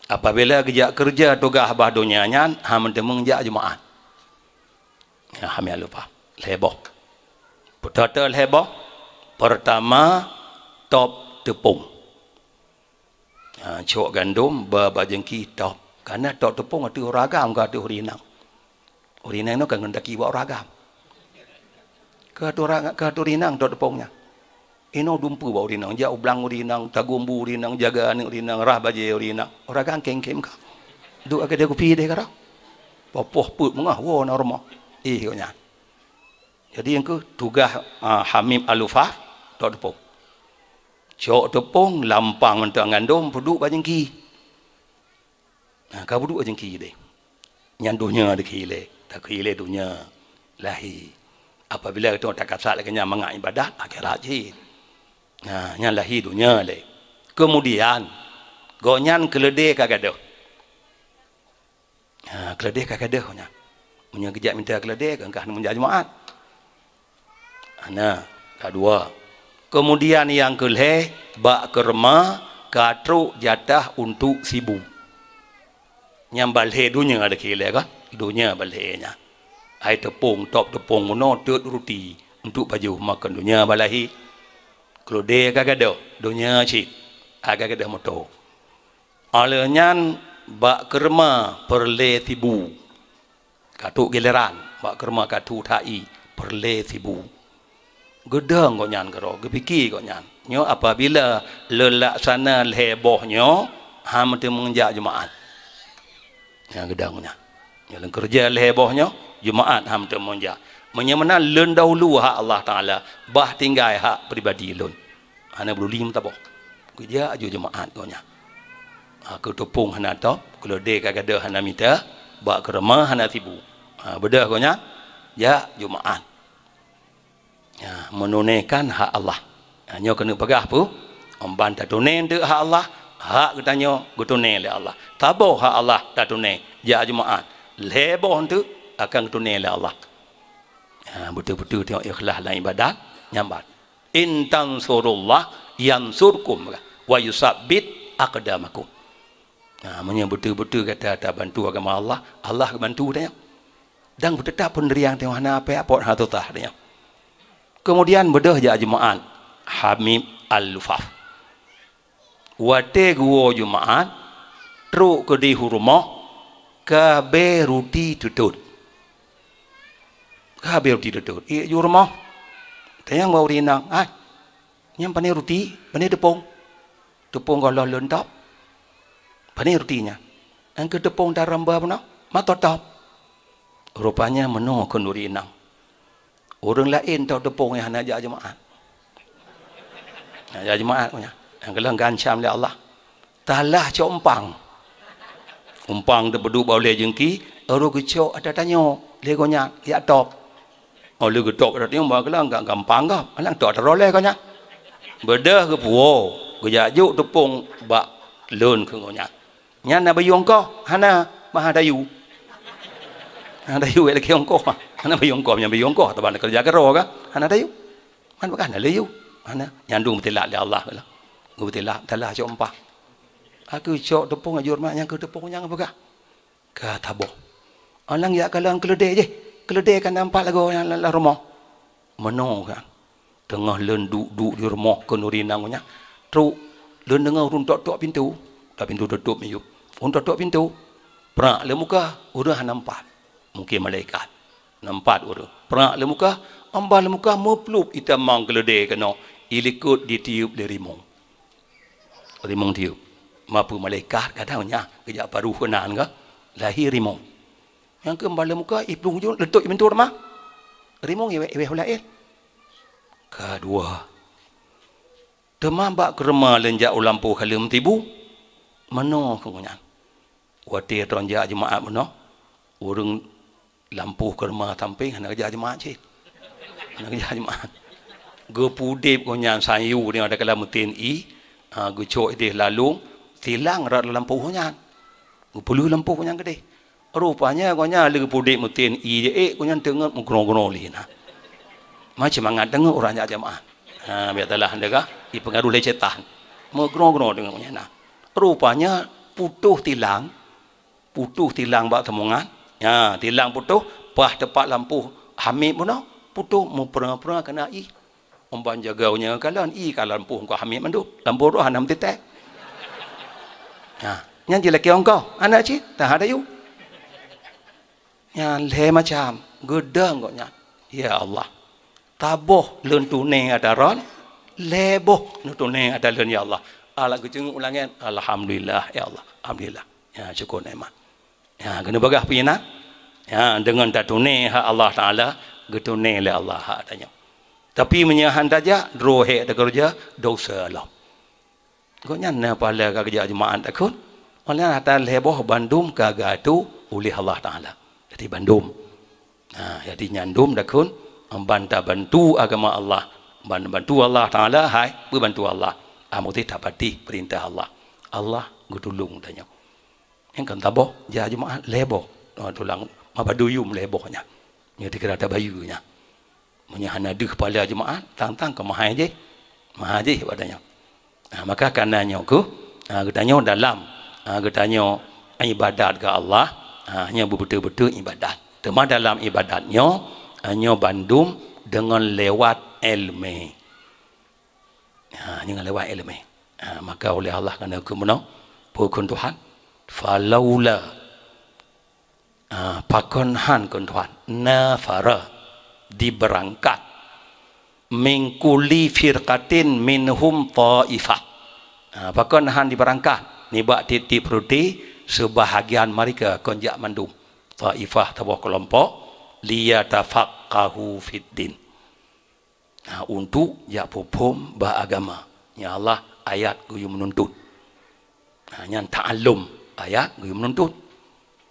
[SPEAKER 1] Apabila kerja tugah bah dunia nyan, hamdemeng jak Jumaat. Hamid Al-Lufaf. Leboh. Total leboh. Pertama, top tepung. Cok gandum berbajengki top. Karena top tepung itu ragam ke itu urinang. Urinang itu kan mendaki buat ragam. Ke urinang top tepungnya. Ino dumpu buat urinang. Jak ublang urinang, tagumbu urinang, jaga anik urinang, rah bajai urinang. Ragam keng-kem ka. Duk agak dia kopi deh kara. Popoh put mengah. Wah normal. Kanya. Jadi yang ke tugas Hamid Al-Lufaf top tepung. Cok tepung lampang mentang gandum duduk bajengki. Kau duduk bajengki deh. Nyandunya ada kile. tak kira dunia lahir. Apabila kita tak kasat lagi nya mengai ibadat akhirat je. Nah, nya lahir dunia le. Kemudian gonyan keledai kagadah. Keledai kagadah nya. Punya kejap minta keledai ke engkau menjadi jemaat. Nah, kedua. Kemudian yang kelih bak kerma katruk jatah untuk sibu. Yang balhe dunia ada kira kan? Dunia balhenya. Ai tepung, top tepung mono tut roti untuk baju makan dunia balahi. Keledai kagadah dunia cik. Kagadah motor. Alenyan bak kerma perle sibu. Katuk giliran bak kerma katuk tai perle sibu. Gedang kau nyan kero, gepiki kau nyan. Nyo apabila lelaksana lebohnya, ham tu mengjak jemaat. Yang gedangnya. Yang kerja lebohnya, jemaat ham tu mengjak. Menyemana len dahulu hak Allah Taala, bah tinggal hak pribadi lun. Ana berulim tak boh. Kerja aju jemaat kau nyan. Aku tepung hana top, kalau dia kagak hana minta, bak kerma hana tibu. Bedah kau nyan, ya jemaat. Ya, menunaikan hak Allah. Hanya kena pegah pu. Omban tak tunai untuk hak Allah. Hak katanya tunai oleh Allah. Taboh hak Allah tak tunai. Ya jemaat. Leboh untuk akan tunai oleh Allah. Ya, betul-betul tengok ikhlas dalam ibadat. Nyambat. In tansurullah yansurkum wa yusabbit aqdamakum. Namanya betul-betul kata bantu agama Allah. Allah bantu dia. Dan tetap pendirian tengok hana apa hatu tah dia. Kemudian bedah je jemaat Habib Al-Lufaf. Wate gua jemaat truk ke di rumah kabe ruti tutut. Kabe ruti tutut. Ju rumah. Tayang mau rinang. Nyam pane ruti, pane tepung. Tepung kalau lentap. Pane rutinya. Angke tepung daramba pun matotop. Rupanya menu kendurinang. Orang lain tahu tepung yang nak ajak jemaat. Ajak jemaat punya. Yang kelang gancam oleh Allah. Talah cok umpang. Umpang tu berdua boleh jengki. Orang kecok ada tanya. Legonya. Ya top. Oh lego top. Ada tanya. Kelang gampang kau. Kelang top teroleh kau nya. Bedah ke puo. Kejajuk tepung. Bak lun ke kau nya. Nya nak bayung kau. Hana mahadayu. Dayu lagi ongkoh mah. Hana bayong koh yang bayong koh taban kerja kero ka. Hana dayu. Man bukan layu. Hana nyandung betilak le Allah lah. Gu betilak talah cok empah. Aku cok tepung ajur mak yang ke tepung yang apa ka? Ka taboh. Alang ya kalang keledai je. Keledai kan nampak lagu yang la rumah. Menong kan. Tengah len duk di rumah ke nurinangnya. Truk len dengar runtok-tok pintu. Tak pintu tutup meyu. Runtok-tok pintu. Perak le muka udah nampak. Mungkin malaikat. Nampak orang. Perak le muka. Ambal le muka. Mepluk kita mang keledai kena. Ilikut ditiup dari rimong. Rimong tiup. Mapu malaikat katanya. Kejap paruh kenan ke. Lahir rimong. Yang ke ambal le muka. Iplung je. Letuk bentuk rumah. Rimong iwe hulail. Kedua. Temambak kerma lenjak ulampu halim tibu. Mana kemudian. Watir ronjak jemaat mana. Orang lampu kerma samping nak kerja jemaat cik. Nak kerja jemaat. Gepudip ko nyan sayu ni ada kala mutin i. Gucok dia lalu tilang rat lampu ko nyan. Gepulu lampu ko nyan gede. Rupanya ko nyan le gepudip mutin i je ko nyan tengok mugro-gro li na. Macam mangat tengok orang jemaat. Biarlah anda i pengaruh le cetan. Mugro-gro tengok nyan nah. Rupanya putuh tilang bak temungan. Ya, tilang putuh, pah tepat lampu Hamid pun putuh mu pernah kena i. Omban jagaunya kalan i kalau lampu engkau Hamid mandu. Lampu roh hanam titek. Ha, nyan je laki engkau, anak cik, tak ada you. Nyan le macam gedang kok nyan. Ya Allah. Taboh len tunai ada ron, leboh nu tunai ada len ya Allah. Allah kecenguk ulangan, alhamdulillah ya Allah. Alhamdulillah. Ya syukur nikmat. Ya, kena bagah pina. Ya, dengan tak tunai hak Allah Taala, getunai oleh Allah hak tanya. Tapi menyahan saja, drohe tak kerja, dosa Allah. Kau nyana pala kerja jemaat tak kun? Oleh atas leboh Bandung kagatu oleh Allah Taala. Jadi Bandung. Jadi nyandum dah kun bantu agama Allah, bantu Allah Taala, hai berbantu Allah. Mesti dapati perintah Allah. Allah gutulung tanya. Yang kan taboh, ya jemaah lebo, tulang mabaduyum lebohnya. Nya dikira ada bayunya. Menyahana deh kepala jemaah, tang-tang ke mahai je padanya. Maka karenanya ku, katanya dalam, katanya ibadat ke Allah, hanya betul-betul ibadat. Tema dalam ibadatnya hanya bandum dengan lewat ilmu. Dengan lewat ilmu. Maka oleh Allah kena kemenang pukun Tuhan. Falaula pakonhan kun Tuhan. Nafara diberangkat min kulli firqatin minhum ta'ifah. Pakonhan diberangkat. Nibak titip roti sebahagian mereka konjak mandum. Ta'ifah tabuh kelompok liyatafaqahu fiddin. Untuk ya pupum beragama. Ya Allah ayat guyu menuntut. Yang ta'allum ayat guyu menuntut.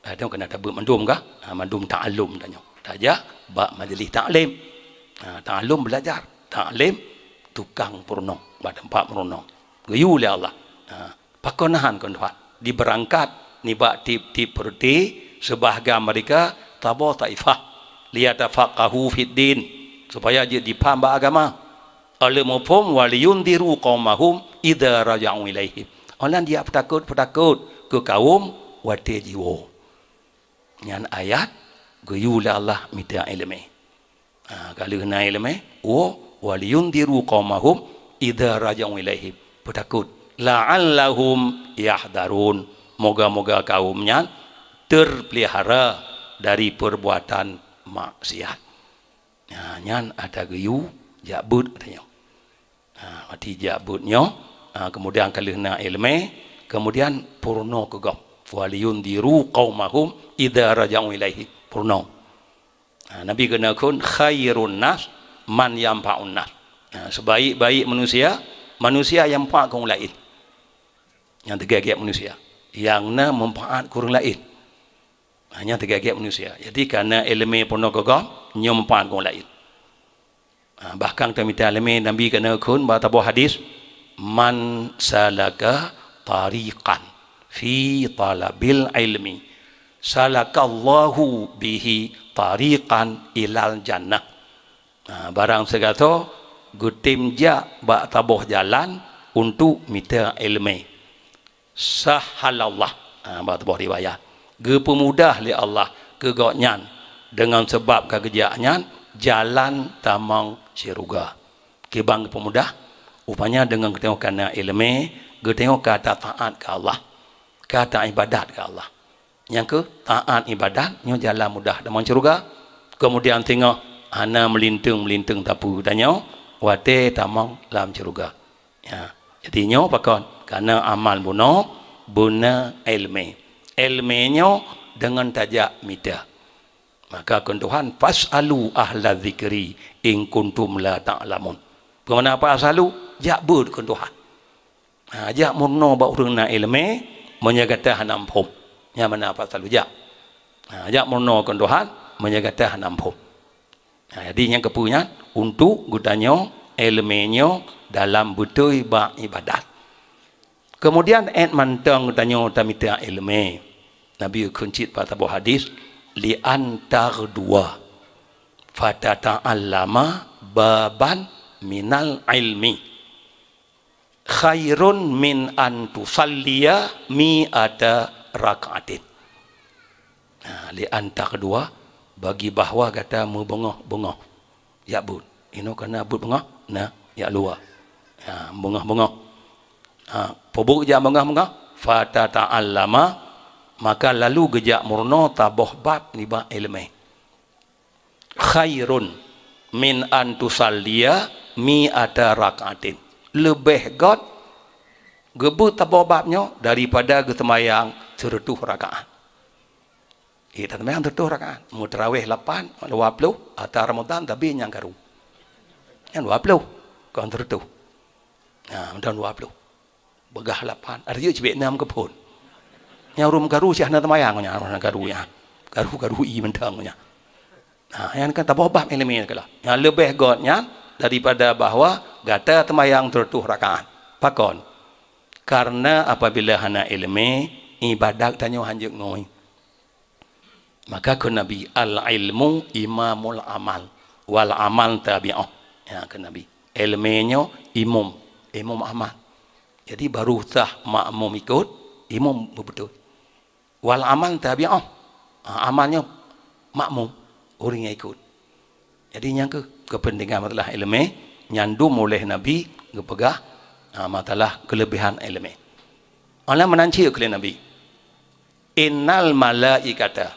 [SPEAKER 1] Dia kena ada mandum kah? Mandum ta'allum tanya. Tajak bak majlis ta'lim. Ta'allum belajar. Ta'lim tukang purnong. Bak tempat purnong. Guyu oleh Allah. Pakonahan kon Tuhan. Diberangkat ni bak tip-tip perti sebahagian mereka tabah taifah liyatafaqahu fiddin supaya dia dipaham agama alimufum waliyundiru qaumahum idza raja'u ilaihim. Orang dia takut ke kaum wate jiwa. Nyan ayat guyul Allah minta ilmu. Kalau kena ilmu, waliyundiru qaumahum idza raja'u ilaihim. Bertakut la'allahum yahdarun. Moga-moga kaumnya terpelihara dari perbuatan maksiat. Nyan ada geyu jabut katanya. Mati jabutnya, kemudian kalau nak ilmu, kemudian purno kegam. Waliyundiru qaumahum idza raja'u ilaihi. Purno. Nabi kena kun khairun nas man yanfa'un nas. Sebaik-baik manusia yang manfaat orang lain. Yang tergagap manusia. Yang na manfaat kurang lain. Hanya tergagap manusia. Jadi kerana ilmu pun nak gagam, nyompan orang lain. Bahkan kita ilmu Nabi kena kun bahawa hadis man salaka tariqan fi talabil ilmi salakallahu bihi tariqan ilal jannah. Barang segala gutim ja bak tabuh jalan untuk minta ilmu. Sahalallah. Bak tabuh riwayat. Gepemudah li Allah kegoknyan dengan sebab kegejaknya jalan tamang syurga. Kebang pemudah upanya dengan ketengok kana ilmu, ketengok kata taat ke Allah. Kata ibadat ke Allah. Yang ke taat ibadat nyo jalan mudah tamang syurga. Kemudian tengok ana melintung tapu tanya wate tamang dalam syurga. Ya. Jadi nyo pakon karena amal buna ilmu. Ilmunya dengan tajak minta. Maka kun Tuhan fasalu ahla zikri in kuntum la ta'lamun. Bagaimana apa asalu? Jabut kun Tuhan. Jak murno ba urang na ilmu menyagata hanampum. Nya mana apa asalu jak. Jak murno kun Tuhan menyagata hanampum. Jadi yang kepunya untuk gudanya ilmunya dalam betul ba ibadat. Kemudian mantang tanya tamita ilmu. Nabi kuncit pada buah hadis li antar dua fatata'allama baban minal ilmi khairun min an tusalliya mi'ata raka'atin. Li antar dua bagi bahwa kata mu bengah ya bud ino kena bud bengah nah ya luar bengah pobok je bengah fata ta'allama maka lalu gejak murno taboh bab ni ba ilmu khairun min an tusalliya mi'ata raka'atin lebih god gebut taboh babnya daripada getemayang 100 rakaat. Kita temayang 100 rakaat mu tarawih 8 20 atau Ramadan tapi yang garu yang 20 kon 100 mudah 20 begah 8 artinya cebek 6 ke pun yang rum garu sih hana temayang nya garu i mentang nya Yang kan tak berubah elemen kalau. Yang lebih godnya daripada bahawa gata temayang tertuh rakaat. Pakon. Karena apabila hana elemen ibadat tanya hanjuk ngoi. Maka ke Nabi al-ilmu imamul amal wal amal tabi'ah. Ya ke Nabi. Elemennya imam amal. Jadi baru sah makmum ikut, imam betul. Wal amal tabi'ah. Amalnya makmum. Orang yang ikut. Jadi yang kepentingan masalah ilmu nyandum oleh Nabi ngepegah masalah kelebihan ilmu. Allah menanci oleh Nabi. Innal malaikata.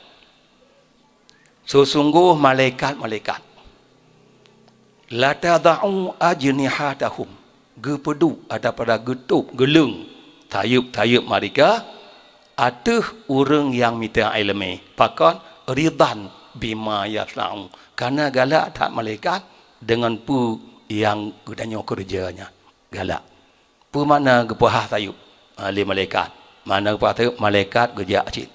[SPEAKER 1] Sesungguh malaikat la tada'u ajnihatahum. Gepedu ada pada getup gelung tayup mereka atuh orang yang minta ilmu. Pakon ridan bima yasna'u. Karena galak tak malaikat dengan pu yang gedanya kerjanya. Galak. Pu mana gepahah tayup ali malaikat. Mana gepahah tayup malaikat gejak cit.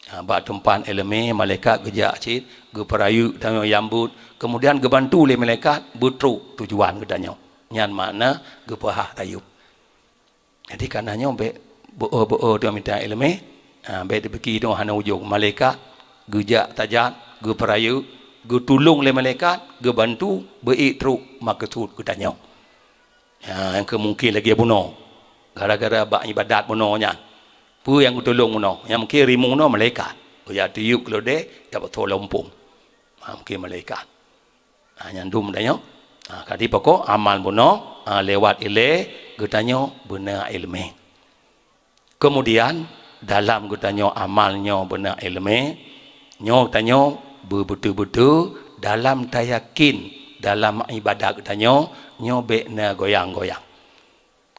[SPEAKER 1] Bak tempat elemen malaikat gejak cit, geperayu tanya yambut, kemudian gebantu oleh malaikat betruk tujuan gedanya. Nyan mana gepahah tayup. Jadi karenanya be dia minta elemen, be dibagi tu hana ujung malaikat gejak tajat ge perayu, ge tulung le malaikat, ge bantu, beik teruk maksud gedanya. Yang kemungkin lagi bunuh. Gara-gara bak ibadat bunuhnya. Pu yang tolong bunuh, yang mungkin rimung no malaikat. Ya tiup kalau deh, ya betul lompong. Mungkin malaikat. Yang dum danya. Kadi pokok amal bunuh lewat ile gedanya benar ilmu. Kemudian dalam gedanya amalnya benar ilmu, nyo tanya betul-betul dalam tayakin dalam ibadat katanya nyo bekna goyang-goyang.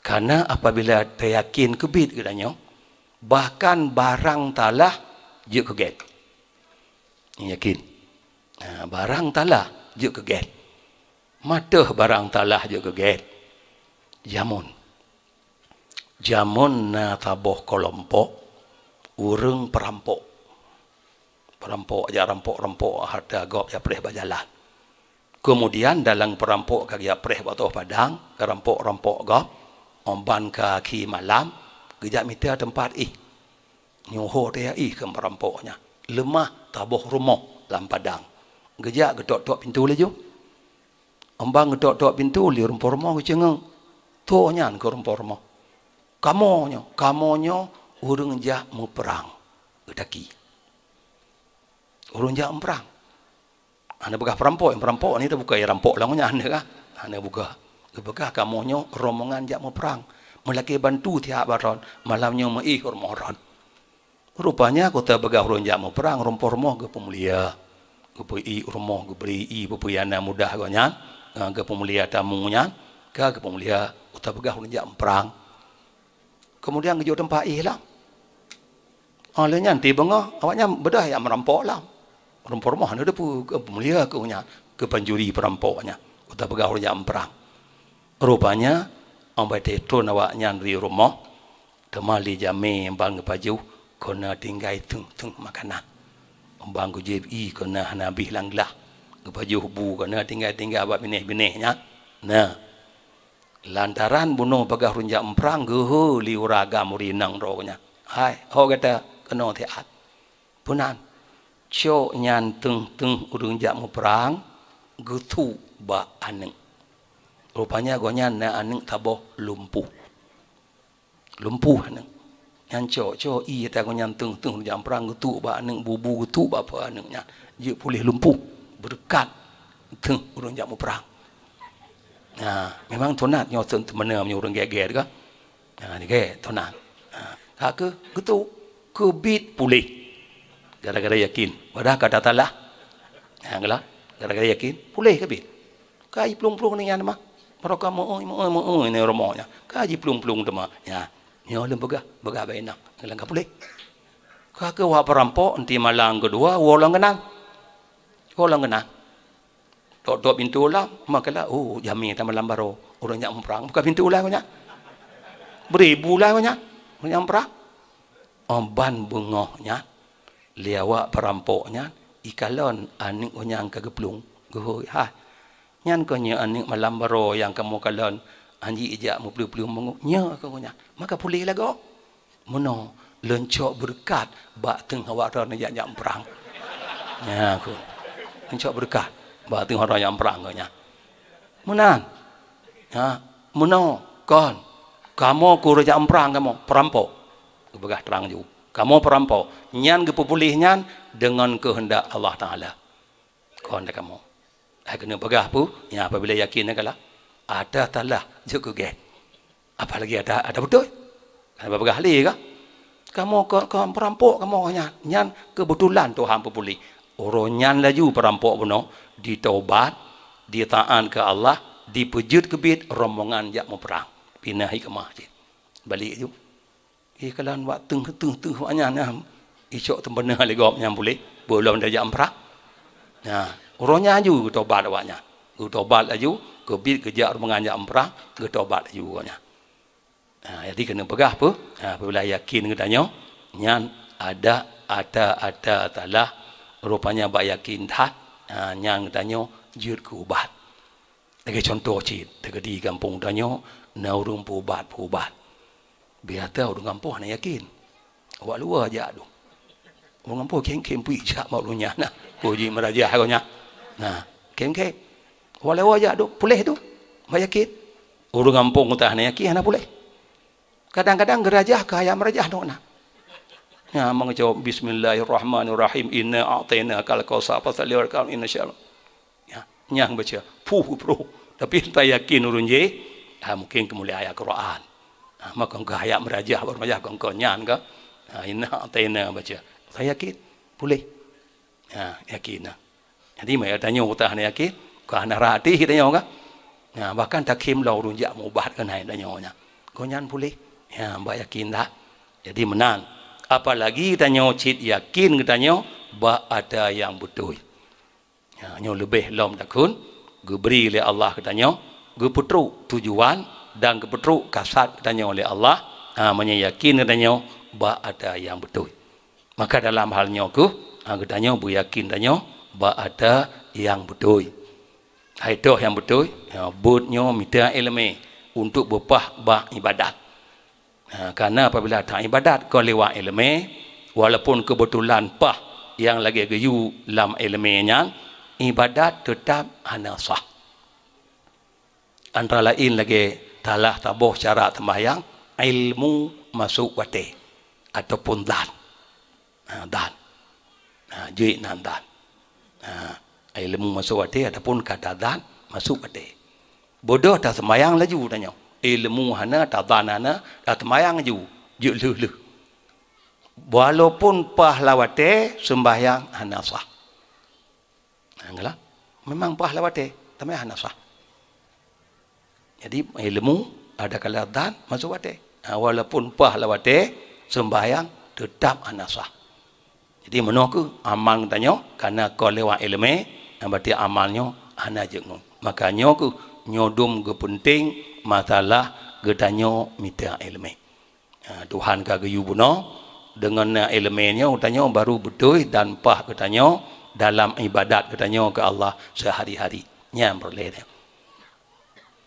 [SPEAKER 1] Karena apabila tayakin kebit katanya bahkan barang talah je keget. Yakin. Barang talah je keget. Mata barang talah je keget. Jamun na taboh kelompok urang perampok. Perampok aja rampok harta gop ya preh berjalan. Kemudian dalam perampok kaki preh batu padang, rampok gop, omban kaki malam, gejak mita tempat nyoho dia ke perampoknya. Lemah taboh rumah dalam padang. Gejak gedok-dok pintu leju. Ombang gedok-dok pintu li rumpor rumah cengeng. To nyan ke rumpor rumah. Kamonyo urang jak mu perang. Gedaki. Urang jak perang. Anda buka perampok ni tu buka ya rampok lah nya anda kah. Anda buka. Buka kamonyo rombongan jak mu perang. Melaki bantu tiap baron malamnya mai hormoran. Rupanya kota begah urang jak mu perang rompor rumah ke pemulia. Ke pei rumah ke beri pepuyana mudah gonya. Ke pemulia tamunya ke pemulia kota begah urang jak perang. Kemudian ke tempat lah. Olehnya nanti bengah awaknya bedah yang merampok lah. Rumpor rumah ada pun ke pemulia ke penjuri perampoknya. Kota begah orang yang perang. Rupanya orang betul awaknya di rumah temali jami bang baju kena tinggal tung makanan. Bang ku JBI kena nabi langlah. Ke baju bu kena tinggal buat binih-binihnya. Nah. Lantaran bunuh begah orang yang perang gehe liuraga murinang rohnya. Hai, ho kata kena tiat. Punan. Cok nyan teng urang jak mu perang getu ba aneng. Rupanya gonya na aneng taboh lumpuh aneng. Nyan cok i ta gonya teng jak perang getu ba aneng bubu getu ba apa anengnya. Je boleh lumpuh berkat teng urang jak mu perang. Memang tonat nyo temena menyo urang geger ka. Ni ge tonat. Ka ke getu kebit pulih. Gara-gara yakin. Wadah kata talah. Anglah. Gara-gara yakin. Boleh ke bit? Kai plung-plung ni yang mah. Mereka mau ini rumahnya. Kaji plung-plung tu mah. Ya. Ni orang begah baina. Ngelang boleh. Kak wah perampok nanti malang kedua walang kenal. Dok pintu lah. Makalah jami ta malam baru. Orang yang perang buka pintu lah nya. Beribu lah nya. Orang yang perang. Omban bengahnya. Liawak perampoknya ikalon anik yang kegeplung gohoi ha nyan ko nya anik malam baro yang kamu kalon anji ijak mu pelu-pelu nya ko nya maka pulih lago mono lencok berkat bak teng awak ron yak nyam perang nya ko lencok berkat bak teng ron yang perang ko nya munan ha mono kon kamu ku raja perang kamu perampok begah terang ju kamu perampok nyan ke pulih nyan dengan kehendak Allah Taala kon dak kamu kena begah pu ya apabila yakin kala ada talah juga ge apalagi ada betul apa begah li ka kamu perampok kamu nyan kebetulan Tuhan pulih orang nyan laju perampok buno ditaubat ditaat ke Allah dipejut kebit rombongan jak mau perang pindah hikmah je balik ju kalan wak teng waknya nah isok tembenar legop nyam boleh belum dah jam perang nah orangnya aju tobat awaknya tobat aju kebit kejak rombongan jak perang tobat aju awaknya nah jadi kena pegah apa apabila yakin katanya nyan ada talah rupanya bak yakin dah nyan katanya jut ke ubat lagi contoh cik tegadi kampung tanya na urung pubat biar tahu orang kampung nak yakin awak luar aja tu orang kampung kem pui jak maulunya nah puji meraja kau nya nah kem awak luar aja tu boleh tu mak yakin orang kampung tak nak yakin nak boleh kadang-kadang gerajah ke ayam merajah tu nah ya mengjawab bismillahirrahmanirrahim inna a'taina kal kautsar fasalli warkam inna sya'ala ya nyang baca pro tapi tak yakin urun je mungkin kemuliaan ayat Quran maka engkau ayat merajah engkau nyan ke inna a'taina baca saya yakin boleh yakin jadi mai tanya utah nak yakin ka nak rati kita nyo ka bahkan tak kim lau urun jak mubat kan hai tanya nya kau nyan boleh mbak yakin dah jadi menang apalagi tanya cit yakin katanya ba ada yang betul nyo lebih lom takun geberi oleh Allah katanya gepetruk tujuan dan gepetruk kasat katanya oleh Allah menyayakin katanya ba ada yang betul maka dalam halnya ku katanya bu yakin katanya ba ada yang betul itu yang betul budnya minta ilmu untuk berpah ba ibadat karena apabila tak ibadat kau lewat ilmu walaupun kebetulan pah yang lagi geyu dalam ilmunya ibadat tetap hana sah antara lain lagi talah tabuh cara sembahyang ilmu masuk wate ataupun dan juik nan dan ilmu masuk wate ataupun kata dan masuk wate bodoh tak sembahyang laju tanya ilmu hana tak dan hana tak sembahyang laju juk lulu walaupun pahlawate sembahyang hana sah enggak memang pahlawate tapi hana sah jadi ilmu ada kala dan masuk wate walaupun pahlawate sembahyang tetap anasah jadi menurutku amal tanya karena kau lewat ilmu berarti amalnya hana jengung makanya ku nyodum ke penting masalah gedanyo minta ilmu Tuhan ka geyu buno dengan ilmunya utanya baru betul dan pah gedanyo dalam ibadat gedanyo ke Allah sehari-hari nya boleh.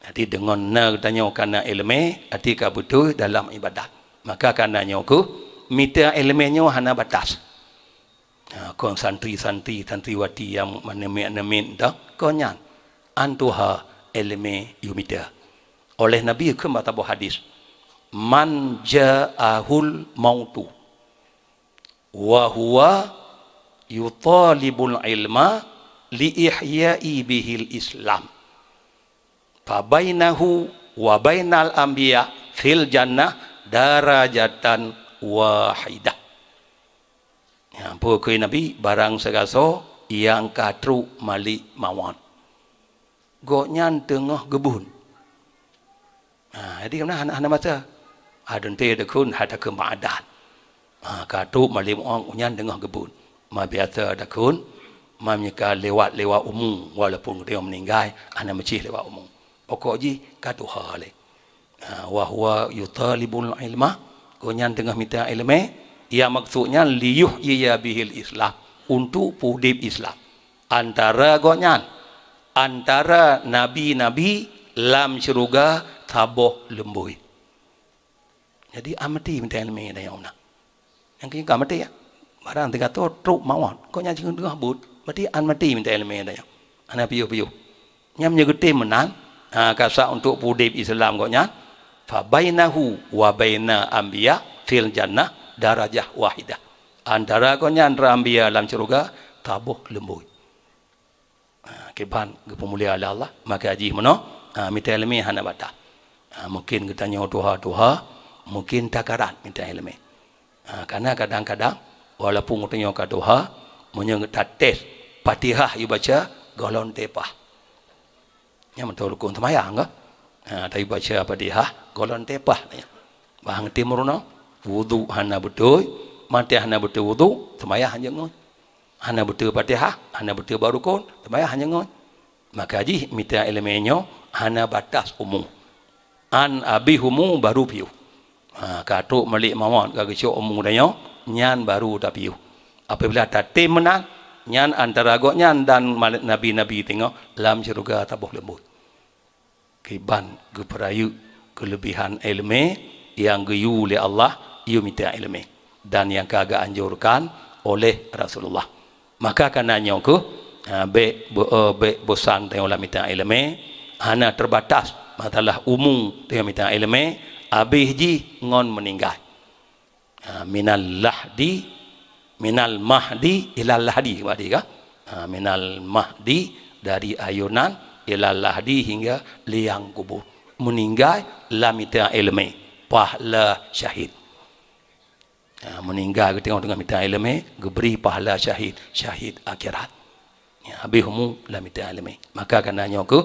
[SPEAKER 1] Jadi dengan na tanya karena ilmu arti ka betul dalam ibadat maka karena nyoku minta ilmunya hana batas kon santriwati yang menemin dah konyan antuha ilmu yumita oleh Nabi ke matabu hadis man ja'ahul mautu wa huwa yutalibul ilma li ihya'i bihil islam fabainahu wa bainal anbiya fil jannah darajatan wahidah. Ya, pokok Nabi barang segaso yang katru malik mawon. Goknyan tengah gebun. Jadi kena anak-anak masa adun te dekun hada ke maadat. Katru malik mawon nyan tengah gebun. Ma biasa dekun ma nyeka lewat umum walaupun dia meninggal anak mecih lewat umum. Pokok ji katu hale wa huwa yutalibul ilma konyan tengah minta ilmu ia maksudnya liyuh ya bihil islam untuk pudip Islam. Antara gonyan, antara nabi-nabi lam syurga taboh lembui. Jadi amati minta ilmu dah yang mana. Yang kini amati ya. Barang tiga tu truk mawon. Kau yang jangan dua but. Berarti amati minta ilmu dah yang. Anak piu. Nyam nyegete menang. Kasa untuk pudip Islam kau nya. Fa bainahu wa baina anbiya fil jannah darajah wahidah. Antara kau nya antara anbiya lam syurga taboh lembui. Keban kepemulia Allah maka haji mano minta ilmu hana bata. Mungkin kita tanya tuha mungkin takaran minta ilmu. Karena kadang-kadang walaupun kita tanya tuha menyang tes Fatihah you baca golon tepah. Yang betul rukun semayang ke? Tapi baca Fatihah golon tepah. Bahang timur no wudu hana betul, mati hana betul wudu, semayang hanya ngon. Hana betul Fatihah, hana betul barukun, semayang hanya ngon. Maka haji minta ilmunya hana batas umum. An abihumu baru piu. Katuk malik mawon kagak umum danyo nyan baru dah piu. Apabila tatim menang nyan antara goknyan dan nabi-nabi tengok lam syurga tabuh lembut. Kiban geperayu kelebihan ilmu yang geyu oleh Allah you minta ilmu dan yang kagak anjurkan oleh Rasulullah. Maka kananya ke be bosan tengok minta ilmu hana terbatas masalah umum tengok minta ilmu habis ji ngon meninggal. Minal mahdi ilal lahdi wadi ka. Minal mahdi dari ayunan ilal lahdi hingga liang kubur. Meninggal lamita ilmu pahala syahid. Meninggal kita tengok dengan minta ilmu geberi pahala syahid akhirat. Habis humu lamita ilmu. Maka kananya ke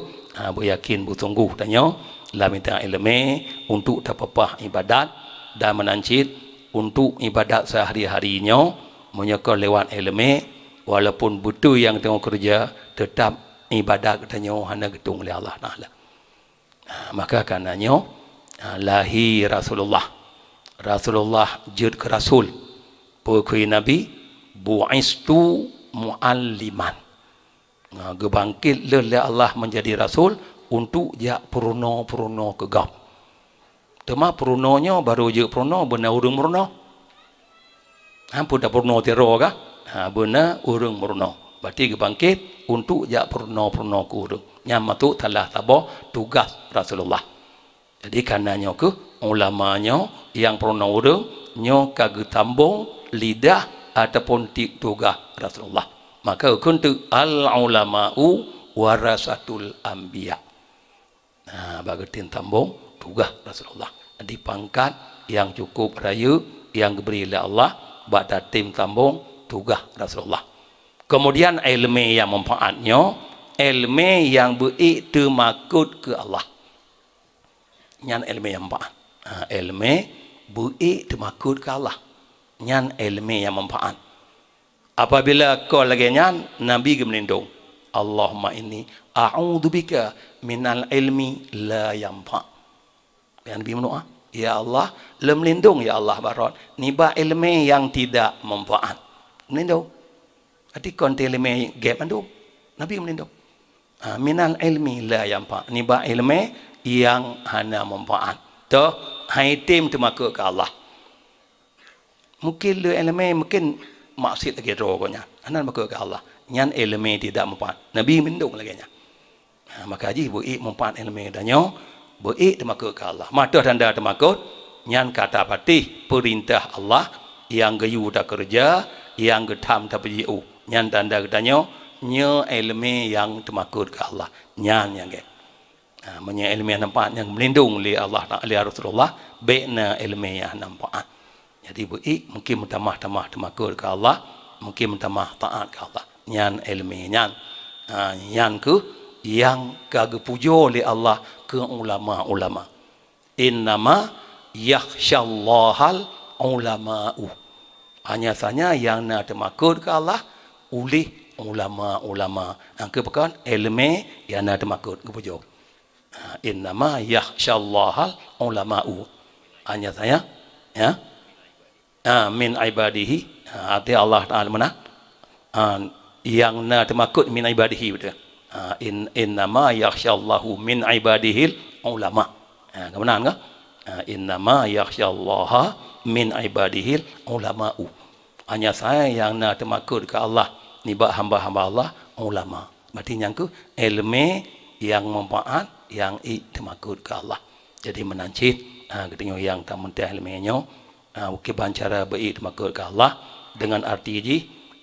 [SPEAKER 1] bu yakin bu sungguh tanya lamita ilmu untuk terpapah ibadat dan menancit untuk ibadat sehari-harinya menyekor lewat ilmu walaupun betul yang tengok kerja tetap ibadat katanya hanya getung oleh Allah Ta'ala. Maka karenanya lahir Rasulullah jid ke Rasul pekui Nabi bu'istu mu'alliman. Gebangkit oleh Allah menjadi Rasul untuk jak peruno kegap. Tema perunonya baru je peruno benar urung meruno. Hampun dah peruno tero kah? Benar urung meruno. Berarti gebangkit untuk jak peruno ke urung. Nyamatu telah tabah tugas Rasulullah. Jadi karenanya ke ulamanya yang peruno urung nyo kagak tambung lidah ataupun tugas Rasulullah. Maka kuntu al-ulama'u warasatul anbiya. Bagetin tambung tugas Rasulullah. Jadi pangkat yang cukup raya yang diberi oleh Allah pada tim tambung tugas Rasulullah. Kemudian ilmu yang manfaatnya, ilmu yang beriktimakut ke Allah. Nyan ilmu yang manfaat. Ilmu beriktimakut ke Allah. Nyan ilmu yang manfaat. Apabila kau lagi nyan, Nabi melindung. Allahumma inni a'udzubika minal ilmi la yanfa'. Yang Nabi mendoa, ya Allah, melindung ya Allah barat. Niba ilmu yang tidak manfaat. Melindung. Jadi konten ilmu gap mandu. Nabi melindung. Minal ilmi la yanfa'. Niba ilmu yang hana manfaat. Tu haitim termaku ke Allah. Mungkin le ilmu mungkin maksud lagi rogonya. Hana maku ke Allah. Nyan ilmu tidak manfaat. Nabi melindung lagi nya. Maka haji buik manfaat ilmu danyo. Buik termakut ke Allah. Mata tanda termakut. Nyan kata patih perintah Allah yang gayu tak kerja, yang getam tak perjiu. Nyan tanda katanya nya ilmu yang termakut ke Allah. Nyan yang ke. Menya ilmu yang nampak yang melindung oleh Allah oleh Rasulullah, baikna ilmu yang nampak. Jadi buik mungkin tamah termakut ke Allah, mungkin tamah taat ke Allah. Nyan ilmu nyan. Nyan ke yang kagak pujo oleh Allah ke ulama-ulama. Innama yakhsyallahal ulama'u. Hanya saja yang nak termakut ke Allah oleh ulama-ulama. Angka pekan ilmu yang nak termakut ke pujo. Innama yakhsyallahal ulama'u. Hanya saja ya. Min ibadihi. Arti Allah Ta'ala mana? yang na termakut min ibadihi betul. Innama yakhsyallahu min ibadihil ulama. Kebenaran ke? Innama yakhsyallaha min ibadihil ulama'u. Hanya saya yang nak termakut ke Allah ni bak hamba-hamba Allah ulama. Berarti yang ke ilmu yang manfaat yang termakut ke Allah. Jadi menancit ketengok yang tak mentah ilmunya bukan cara baik termakut ke Allah dengan arti ji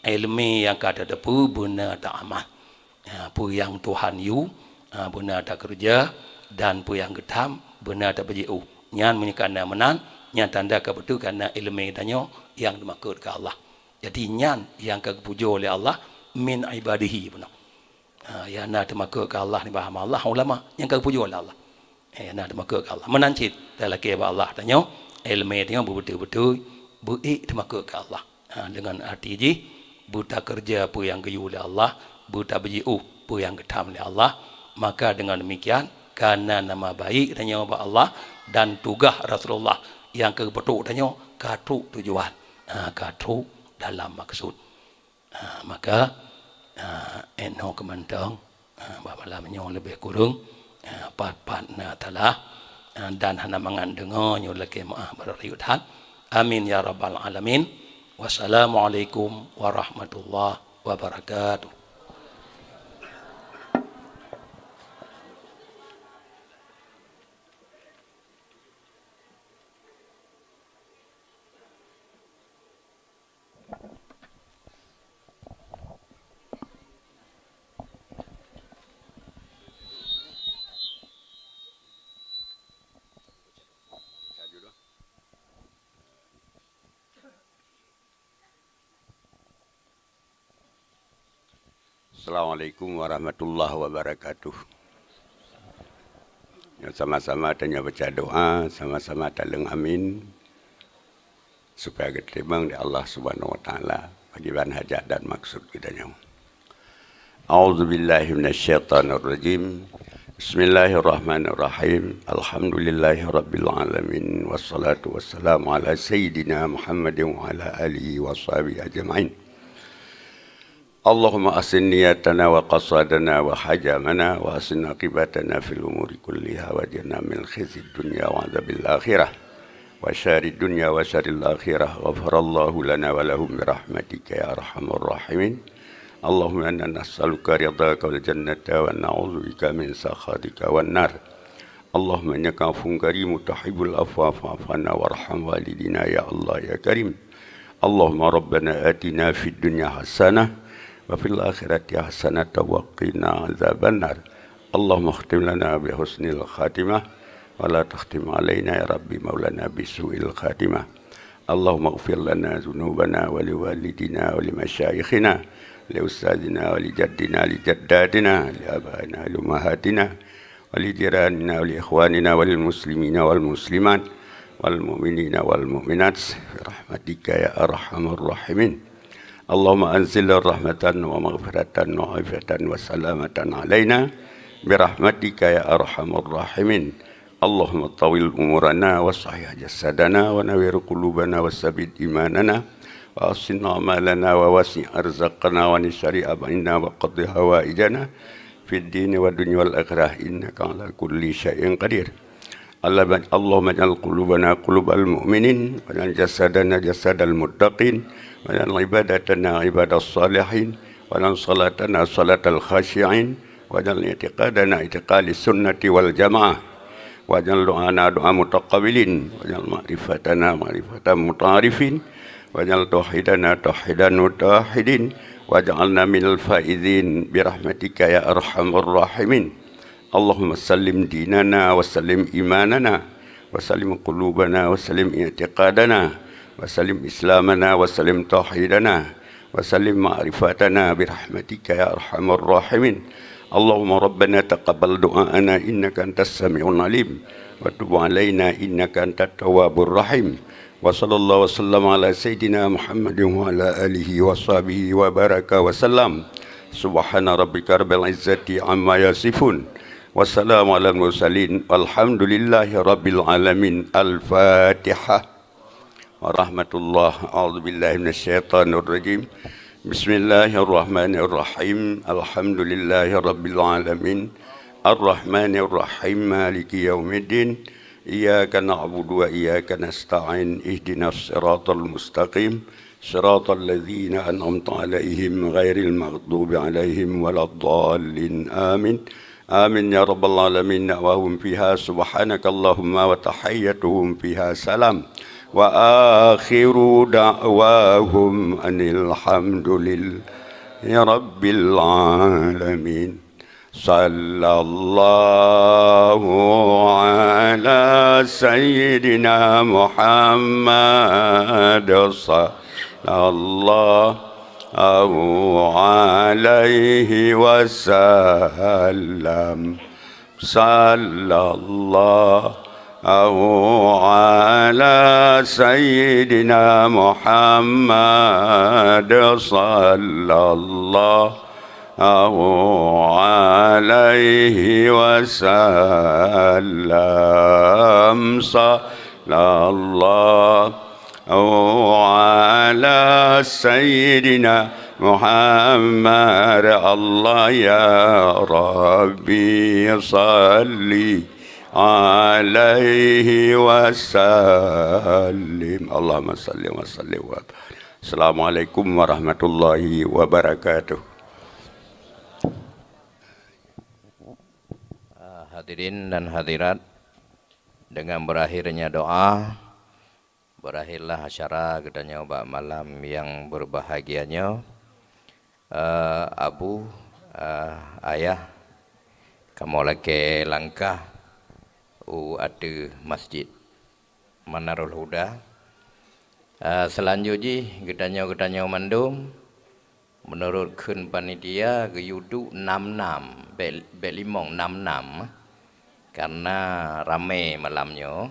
[SPEAKER 1] ilmu yang kata depu benar tak amal. Pu yang Tuhan yu benar tak kerja dan pu yang getam benar tak berjiu. Nyan menyekana menan, nyan tanda ke betul kerana ilmu tanya yang termakut ke Allah. Jadi nyan yang kepuja oleh Allah min ibadihi benar. Yang nak termakut ke Allah ni faham Allah ulama yang kepuja oleh Allah. Nak termakut ke Allah. Menancit dalam keba Allah tanya ilmu tanya betul-betul baik termakut ke Allah. Dengan arti ji buta kerja apa yang geyu oleh Allah, buta berjiu apa yang getam oleh Allah, maka dengan demikian karena nama baik tanya kepada Allah dan tugas Rasulullah yang kebetul tanya katruk tujuan, katruk dalam maksud. Maka eno kemantang bapalamnya lebih kurang pat-pat na talah dan hana mangan dengar nyo lagi maaf berayutan. Amin ya rabbal alamin. Wassalamualaikum warahmatullahi wabarakatuh.
[SPEAKER 2] Assalamualaikum warahmatullahi wabarakatuh. Sama-sama tanya baca doa, sama-sama taleng amin supaya diterima oleh Allah Subhanahu wa taala bagi bahan hajat dan maksud kita nyawa. A'udzubillahi minasyaitonir rajim. Bismillahirrahmanirrahim. Alhamdulillahirabbil alamin wassalatu wassalamu ala sayyidina Muhammadin wa ala alihi washabihi ajmain. Allahumma asin niyatana wa qasadana wa hajamana wa asin aqibatana fil umuri kulliha wa jana min khizi dunya wa adzabil akhirah wa syari dunya wa syaril akhirah ghafarallahu lana wa lahum bi rahmatika ya arhamar rahimin. Allahumma inna nas'aluka ridhaka wal jannata wa na'udzubika min sakhatika wan nar. Allahumma innaka afuwwun karimun tuhibbul afwa fa'fu 'anna warham walidina ya Allah ya karim. Allahumma rabbana atina fid dunya hasanah wa fil akhirati hasanatan wa qina adzabannar. Allahumma khtim lana bi husnil khatimah wa la takhtim alaina ya rabbi maulana bi su'il khatimah. Allahumma ighfir lana dzunubana wa liwalidina wa limasyayikhina li ustadzina wa li jaddina li jaddatina li abaina li ummahatina wa li jiranina wa li ikhwanina wa lil muslimina wal muslimat wal mu'minina wal mu'minat bi rahmatika ya arhamar rahimin. Allahumma anzil rahmatan wa maghfiratan wa afiyatan wa salamatan alaina birahmatika ya arhamar rahimin. Allahumma tawil umurana wa sahih jasadana wa nawir qulubana wa sabit imanana wa asin amalana wa wasi' arzaqana wa nishari abaina wa qadhi hawaijana fid dini wa dunya wal akhirah innaka ala kulli syai'in qadir. Allahumma ja'al qulubana qulubal mu'minin wa ja'al jasadana jasadal muttaqin wa ibadatana ibadas salihin wa salatana salatal khashi'in wa i'tiqadana i'tiqalis sunnati wal jamaah wa du'ana du'a mutaqabilin wa ma'rifatana ma'rifatan muta'arifin wa tauhidana tauhidan mutahidin wa ja'alna minal faizin birahmatika ya arhamar rahimin. Allahumma sallim dinana wa sallim imanana wa sallim qulubana wa sallim i'tiqadana wa salim islamana wa salim tauhidana wa salim ma'rifatana birahmatika ya arhamar rahimin. Allahumma rabbana taqabbal du'aana innaka antas sami'un alim wa tub 'alaina innaka antat tawwabur rahim. Wa sallallahu wasallam ala sayyidina Muhammadin wa ala alihi wa sahbihi wa baraka wa sallam. Subhana rabbika rabbil izzati amma yasifun. Wassalamu ala mursalin walhamdulillahi rabbil alamin. Al-Fatihah. Warahmatullahi a'udzubillahi minasyaitonir rajim. Bismillahirrahmanirrahim. Alhamdulillahirabbil alamin. Ar-Rahmanir-Rahim. Maliki yaumiddin. Iyyaka na'budu wa iyyaka nasta'in. Ihdinas siratal mustaqim. Siratal ladzina an'amta 'alaihim ghairil maghdubi 'alaihim waladdallin. Amin. Amin ya rabbal alamin. Wa hum fiha subhanakallahumma wa tahiyyatuhum fiha salam. Wa akhiru da'wahum anil hamdulillahi rabbil alamin. Sallallahu ala sayyidina Muhammad sallallahu alaihi wasallam. Sallallahu ala sayyidina Muhammad sallallahu alaihi wasallam. Sallallahu ala sayyidina Muhammad. Allah ya Rabbi salli alaihi wasallim. Allahumma salli wa sallim wa barik. Assalamualaikum warahmatullahi wabarakatuh.
[SPEAKER 3] Hadirin dan hadirat, dengan berakhirnya doa, berakhirlah acara gedanya obat malam yang berbahagianya. Abu, ayah, kamu lagi langkah ada masjid Manarul Huda. Selanjutnya gedanya mandum menurut kun panitia geyudu 66 belimong 66 karena ramai malamnya.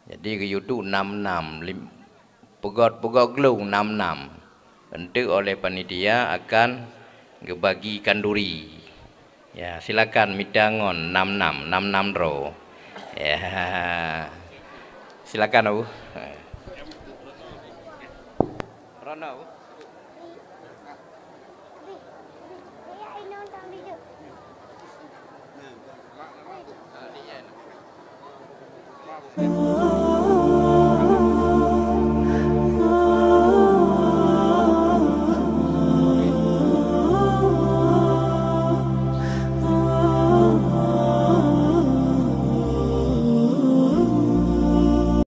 [SPEAKER 3] Jadi geyudu 66 pegot glung 66 bentuk oleh panitia akan gebagi kanduri. Ya, silakan midangon 66 ro. Ya. Silakan Abu. Rono. Oh